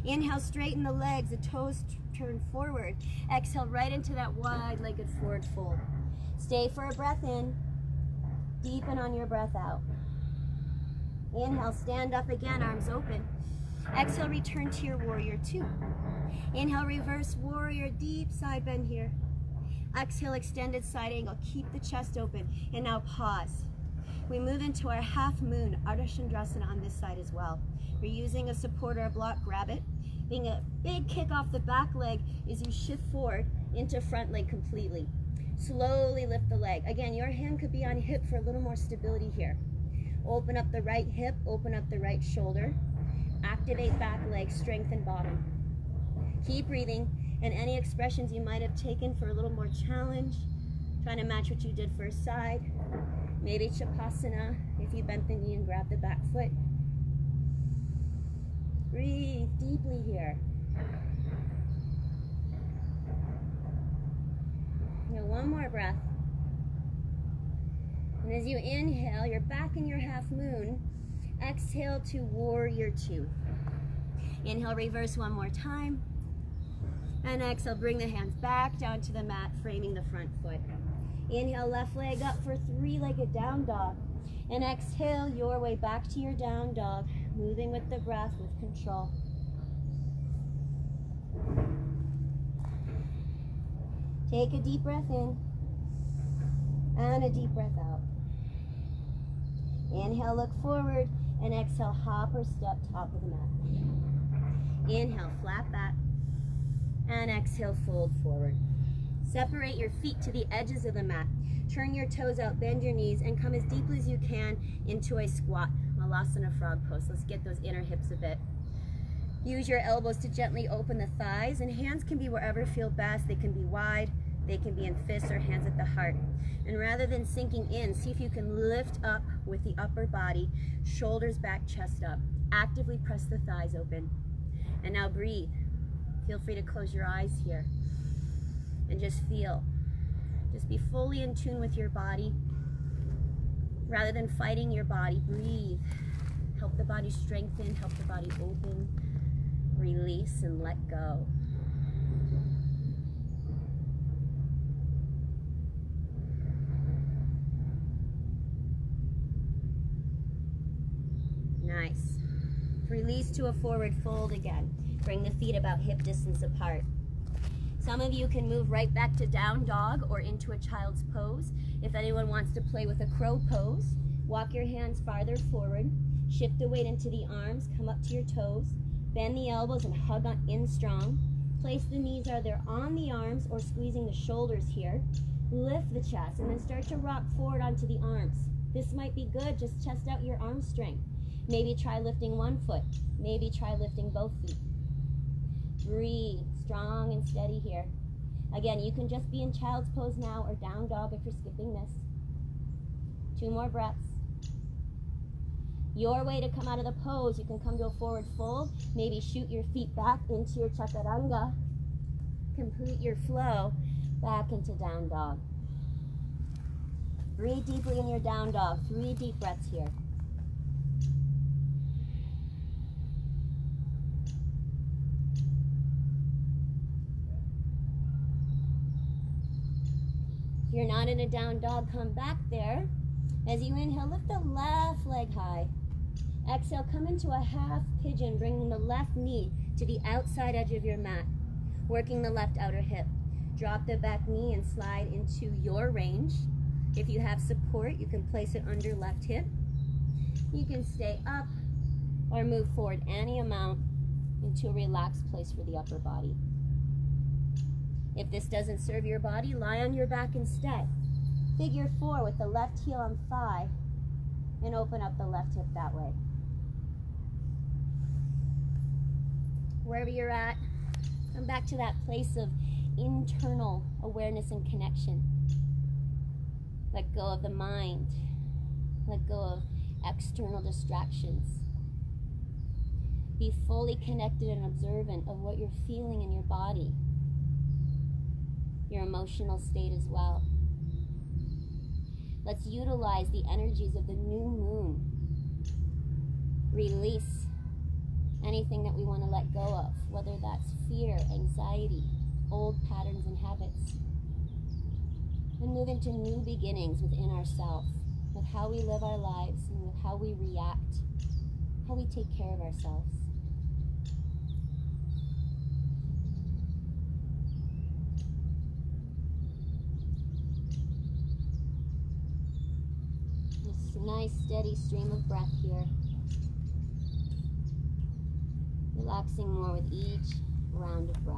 Inhale, straighten the legs, the toes turn forward. Exhale, right into that wide-legged forward fold. Stay for a breath in. Deepen on your breath out. Inhale, stand up again, arms open. Exhale, return to your warrior two. Inhale, reverse warrior, deep side bend here. Exhale, extended side angle. Keep the chest open. And now pause. We move into our half moon, Ardha Chandrasana on this side as well. We're using a support or a block, grab it. Being a big kick off the back leg as you shift forward into front leg completely. Slowly lift the leg. Again, your hand could be on hip for a little more stability here. Open up the right hip, open up the right shoulder. Activate back leg, strengthen bottom. Keep breathing, and any expressions you might have taken for a little more challenge, trying to match what you did first side. Maybe Chapasana, if you bent the knee and grab the back foot. Breathe deeply here. Now one more breath. And as you inhale, you're back in your half moon. Exhale to warrior two. Inhale, reverse one more time. And exhale, bring the hands back down to the mat, framing the front foot. Inhale, left leg up for three-legged down dog. And exhale your way back to your down dog, moving with the breath with control. Take a deep breath in and a deep breath out. Inhale, look forward, and exhale, hop or step top of the mat. Inhale, flat back, and exhale, fold forward. Separate your feet to the edges of the mat. Turn your toes out, bend your knees, and come as deeply as you can into a squat, Malasana frog pose. Let's get those inner hips a bit. Use your elbows to gently open the thighs, and hands can be wherever feel best. They can be wide, they can be in fists or hands at the heart. And rather than sinking in, see if you can lift up with the upper body, shoulders back, chest up. Actively press the thighs open. And now breathe. Feel free to close your eyes here. And just feel. Just be fully in tune with your body. Rather than fighting your body, breathe. Help the body strengthen, help the body open, release, and let go. Nice. Release to a forward fold again. Bring the feet about hip distance apart. Some of you can move right back to down dog or into a child's pose. If anyone wants to play with a crow pose, walk your hands farther forward. Shift the weight into the arms, come up to your toes. Bend the elbows and hug on in strong. Place the knees either on the arms or squeezing the shoulders here. Lift the chest and then start to rock forward onto the arms. This might be good, just test out your arm strength. Maybe try lifting one foot. Maybe try lifting both feet. Breathe, strong and steady here. Again, you can just be in child's pose now or down dog if you're skipping this. 2 more breaths. Your way to come out of the pose, you can come to a forward fold. Maybe shoot your feet back into your chaturanga. Complete your flow back into down dog. Breathe deeply in your down dog. 3 deep breaths here. If you're not in a down dog, come back there. As you inhale, lift the left leg high. Exhale, come into a half pigeon, bringing the left knee to the outside edge of your mat, working the left outer hip. Drop the back knee and slide into your range. If you have support, you can place it under left hip. You can stay up or move forward any amount into a relaxed place for the upper body. If this doesn't serve your body, lie on your back instead. Figure 4 with the left heel on thigh and open up the left hip that way. Wherever you're at, come back to that place of internal awareness and connection. Let go of the mind. Let go of external distractions. Be fully connected and observant of what you're feeling in your body, your emotional state as well. Let's utilize the energies of the new moon. Release anything that we want to let go of, whether that's fear, anxiety, old patterns and habits. And move into new beginnings within ourselves, with how we live our lives and with how we react, how we take care of ourselves. a nice steady stream of breath here. Relaxing more with each round of breath.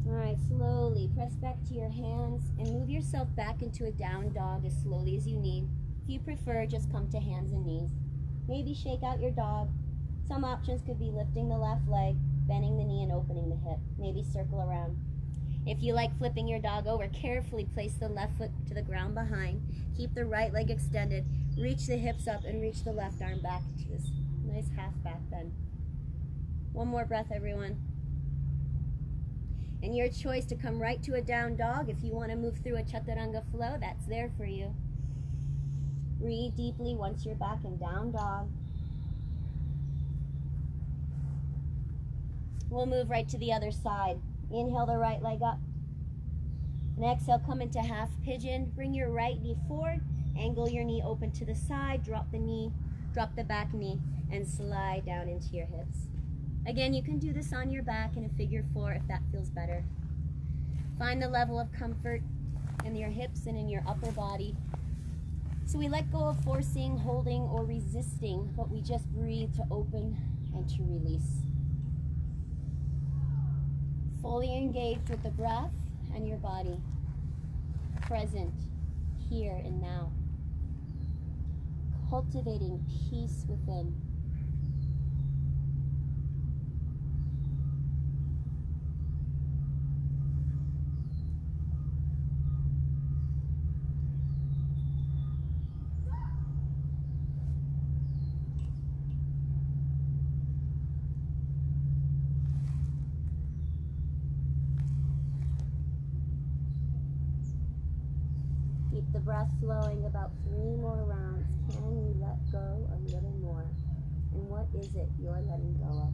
Alright, slowly press back to your hands and move yourself back into a down dog as slowly as you need. If you prefer, just come to hands and knees. Maybe shake out your dog. Some options could be lifting the left leg, bending the knee and opening the hip. Maybe circle around. If you like flipping your dog over, carefully place the left foot to the ground behind. Keep the right leg extended. Reach the hips up and reach the left arm back to this nice half back bend. One more breath, everyone. And your choice to come right to a down dog. If you want to move through a chaturanga flow, that's there for you. Breathe deeply once you're back in down dog. We'll move right to the other side. Inhale the right leg up. And exhale, come into half pigeon. Bring your right knee forward. Angle your knee open to the side. Drop the back knee, and slide down into your hips. Again, you can do this on your back in a figure 4 if that feels better. Find the level of comfort in your hips and in your upper body. So we let go of forcing, holding, or resisting, but we just breathe to open and to release. Fully engaged with the breath and your body. Present, here and now. Cultivating peace within. Keep the breath flowing about 3 more rounds. Can you let go a little more? And what is it you're letting go of?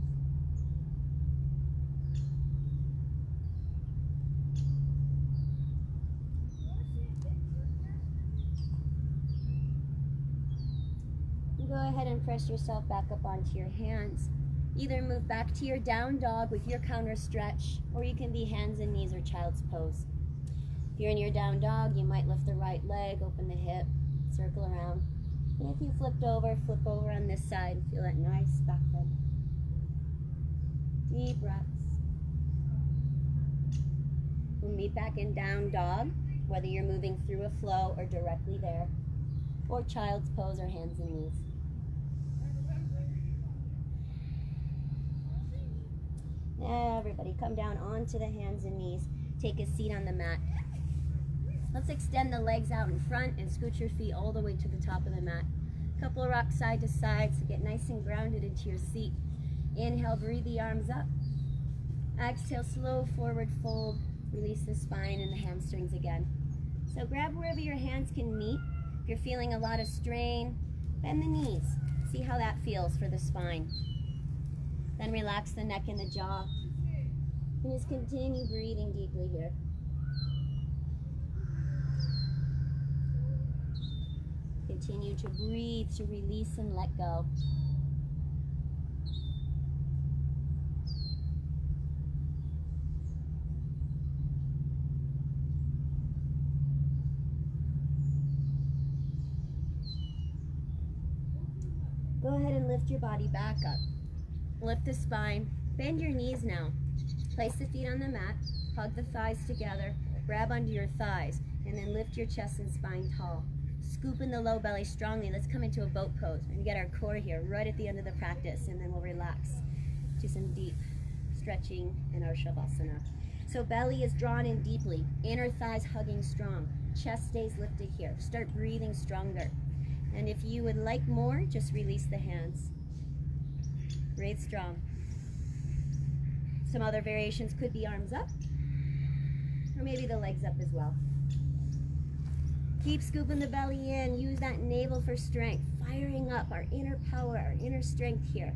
Go ahead and press yourself back up onto your hands. Either move back to your down dog with your counter stretch, or you can be hands and knees or child's pose. If you're in your down dog, you might lift the right leg, open the hip, circle around. And if you flip over on this side and feel that nice back bend. Deep breaths. We'll meet back in down dog, whether you're moving through a flow or directly there, or child's pose or hands and knees. Now everybody come down onto the hands and knees. Take a seat on the mat. Let's extend the legs out in front and scoot your feet all the way to the top of the mat. Couple of rocks side to side, so get nice and grounded into your seat. Inhale, breathe the arms up. Exhale, slow forward fold. Release the spine and the hamstrings again. So grab wherever your hands can meet. If you're feeling a lot of strain, bend the knees. See how that feels for the spine. Then relax the neck and the jaw. And just continue breathing deeply here. Continue to breathe, to release and let go. Go ahead and lift your body back up. Lift the spine. Bend your knees now. Place the feet on the mat. Hug the thighs together. Grab onto your thighs. And then lift your chest and spine tall. Scoop in the low belly strongly. Let's come into a boat pose and get our core here right at the end of the practice, and then we'll relax. Do some deep stretching in our shavasana. So belly is drawn in deeply. Inner thighs hugging strong. Chest stays lifted here. Start breathing stronger. And if you would like more, just release the hands. Breathe strong. Some other variations could be arms up, or maybe the legs up as well. Keep scooping the belly in. Use that navel for strength. Firing up our inner power, our inner strength here.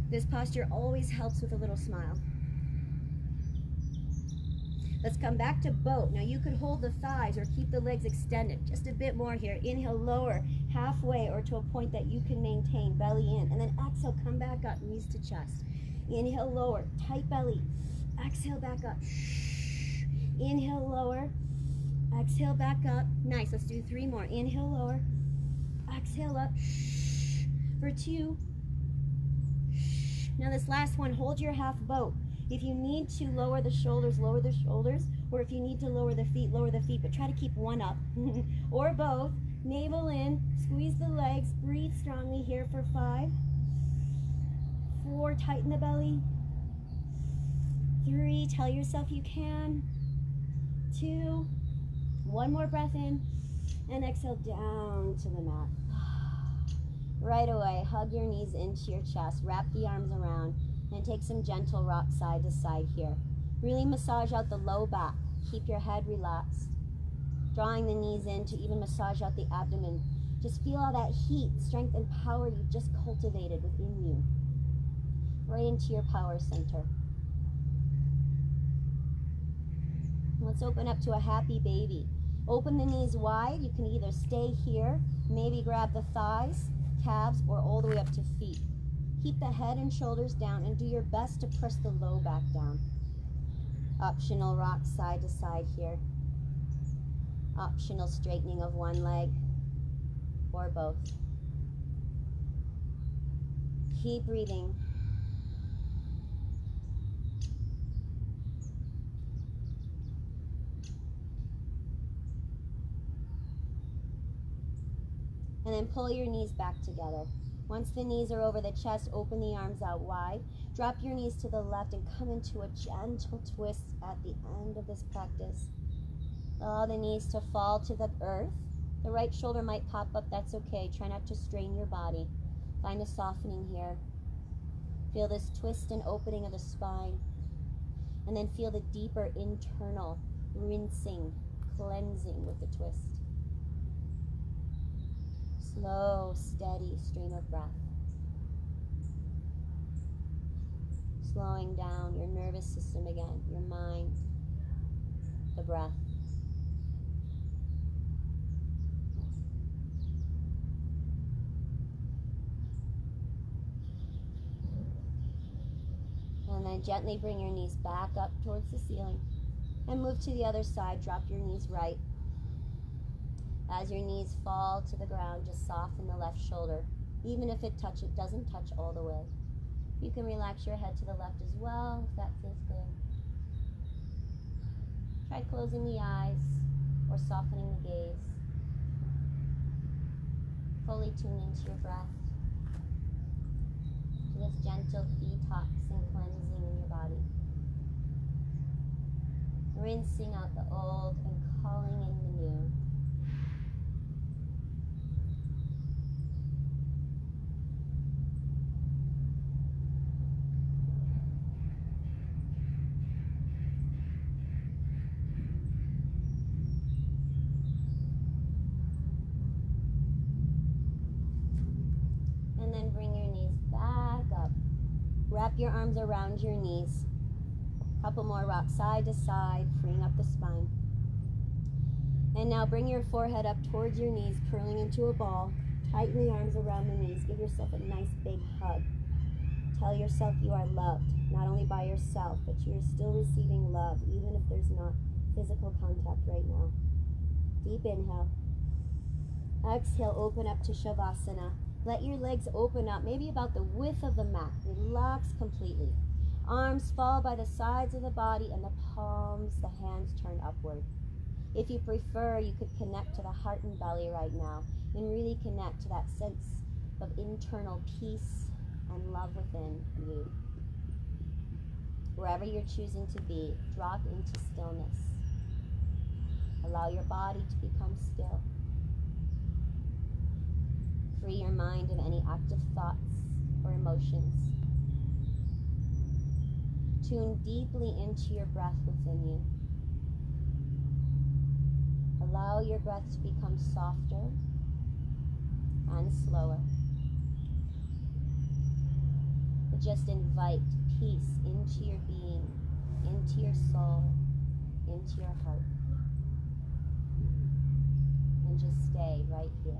This posture always helps with a little smile. Let's come back to boat. Now you could hold the thighs or keep the legs extended. Just a bit more here. Inhale, lower halfway or to a point that you can maintain, belly in. And then exhale, come back up, knees to chest. Inhale, lower, tight belly. Exhale, back up. Inhale, lower. Exhale, back up. Nice, let's do 3 more. Inhale, lower. Exhale, up. For 2. Now this last one, hold your half boat. If you need to lower the shoulders, lower the shoulders. Or if you need to lower the feet, lower the feet. But try to keep one up. Or both. Navel in, squeeze the legs, breathe strongly here for 5. 4, tighten the belly. 3, tell yourself you can. 2, 1 more breath in. And exhale down to the mat. Right away, hug your knees into your chest. Wrap the arms around. And take some gentle rock side to side here. Really massage out the low back. Keep your head relaxed. Drawing the knees in to even massage out the abdomen. Just feel all that heat, strength, and power you've just cultivated within you. Right into your power center. Let's open up to a happy baby. Open the knees wide. You can either stay here, maybe grab the thighs, calves, or all the way up to feet. Keep the head and shoulders down and do your best to press the low back down. Optional rock side to side here. Optional straightening of one leg or both. Keep breathing. And then pull your knees back together. Once the knees are over the chest, open the arms out wide. Drop your knees to the left and come into a gentle twist at the end of this practice. Allow the knees to fall to the earth. The right shoulder might pop up, that's okay. Try not to strain your body. Find a softening here. Feel this twist and opening of the spine. And then feel the deeper internal rinsing, cleansing with the twist. Slow, steady stream of breath. Slowing down your nervous system again, your mind, the breath. And then gently bring your knees back up towards the ceiling. And move to the other side. Drop your knees right. As your knees fall to the ground, just soften the left shoulder. Even if it doesn't touch all the way. You can relax your head to the left as well, if that feels good. Try closing the eyes or softening the gaze. Fully tune into your breath. To this gentle detox and cleansing in your body. Rinsing out the old and calling in the new. And then bring your knees back up. Wrap your arms around your knees. Couple more rocks side to side, freeing up the spine. And now bring your forehead up towards your knees, curling into a ball. Tighten the arms around the knees. Give yourself a nice big hug. Tell yourself you are loved, not only by yourself, but you are still receiving love, even if there's not physical contact right now. Deep inhale. Exhale, open up to Shavasana. Let your legs open up, maybe about the width of the mat. Relax completely. Arms fall by the sides of the body and the palms, the hands turn upward. If you prefer, you could connect to the heart and belly right now and really connect to that sense of internal peace and love within you. Wherever you're choosing to be, drop into stillness. Allow your body to become still. Free your mind of any active thoughts or emotions. Tune deeply into your breath within you. Allow your breath to become softer and slower. Just invite peace into your being, into your soul, right here.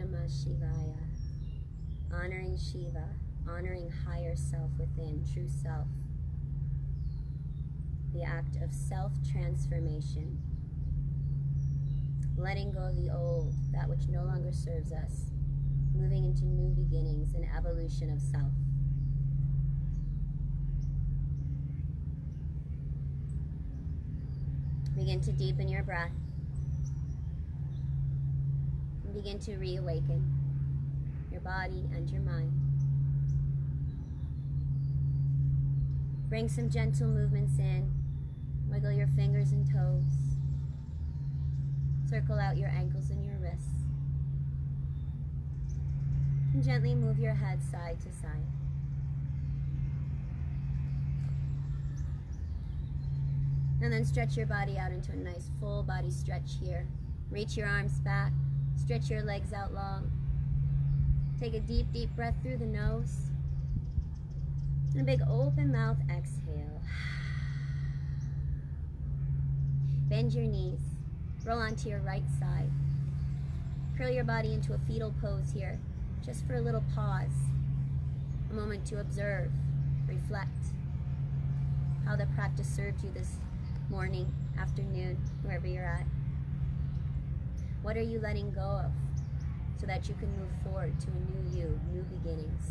Namah Shivaya. Honoring Shiva, honoring higher self within, true self. The act of self-transformation. Letting go of the old, that which no longer serves us. Moving into new beginnings and evolution of self. Begin to deepen your breath. And begin to reawaken your body and your mind. Bring some gentle movements in. Wiggle your fingers and toes. Circle out your ankles and your wrists. And gently move your head side to side. And then stretch your body out into a nice full body stretch here. Reach your arms back. Stretch your legs out long. Take a deep, deep breath through the nose. And a big open mouth exhale. Bend your knees. Roll onto your right side. Curl your body into a fetal pose here, just for a little pause. A moment to observe, reflect how the practice served you this morning, afternoon, wherever you're at. What are you letting go of so that you can move forward to a new you, new beginnings?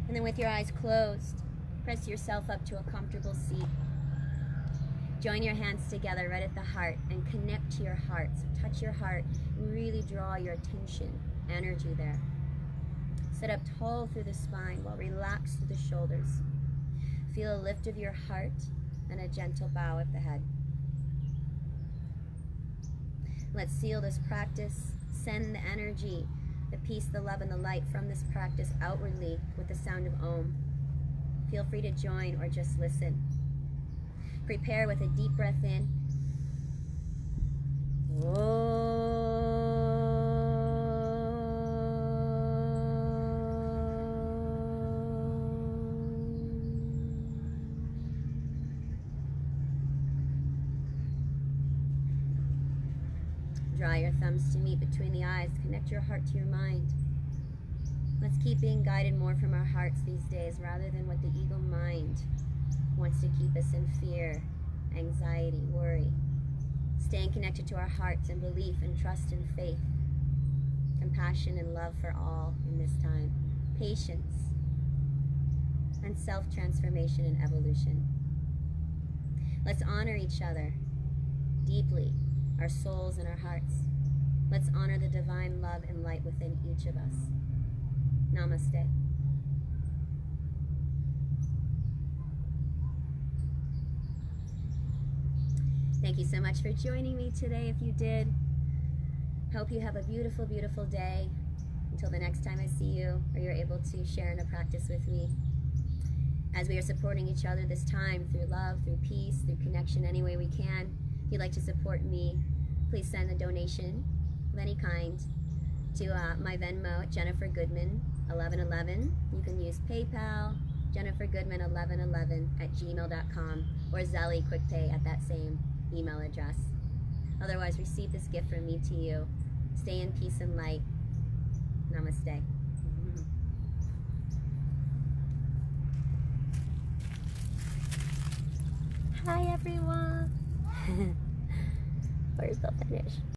And then with your eyes closed, press yourself up to a comfortable seat. Join your hands together right at the heart and connect to your heart. So touch your heart and really draw your attention, energy there. Sit up tall through the spine while relaxed through the shoulders. Feel a lift of your heart and a gentle bow of the head. Let's seal this practice. Send the energy, the peace, the love, and the light from this practice outwardly with the sound of Om. Feel free to join or just listen. Prepare with a deep breath in. Draw your thumbs to meet between the eyes. Connect your heart to your mind. Let's keep being guided more from our hearts these days rather than what the ego mind wants to keep us in fear, anxiety, worry. Staying connected to our hearts and belief and trust and faith. Compassion and love for all in this time. Patience and self-transformation and evolution. Let's honor each other deeply, our souls and our hearts. Let's honor the divine love and light within each of us. Namaste. Thank you so much for joining me today. If you did, hope you have a beautiful, beautiful day. Until the next time I see you, or you're able to share in a practice with me. As we are supporting each other this time through love, through peace, through connection, any way we can. If you'd like to support me, please send a donation of any kind to my Venmo at Jennifer Goodman 1111. You can use PayPal, Jennifer Goodman 1111 at gmail.com, or Zelle QuickPay at that same email address. Otherwise, receive this gift from me to you. Stay in peace and light. Namaste. Hi everyone. We're still finished.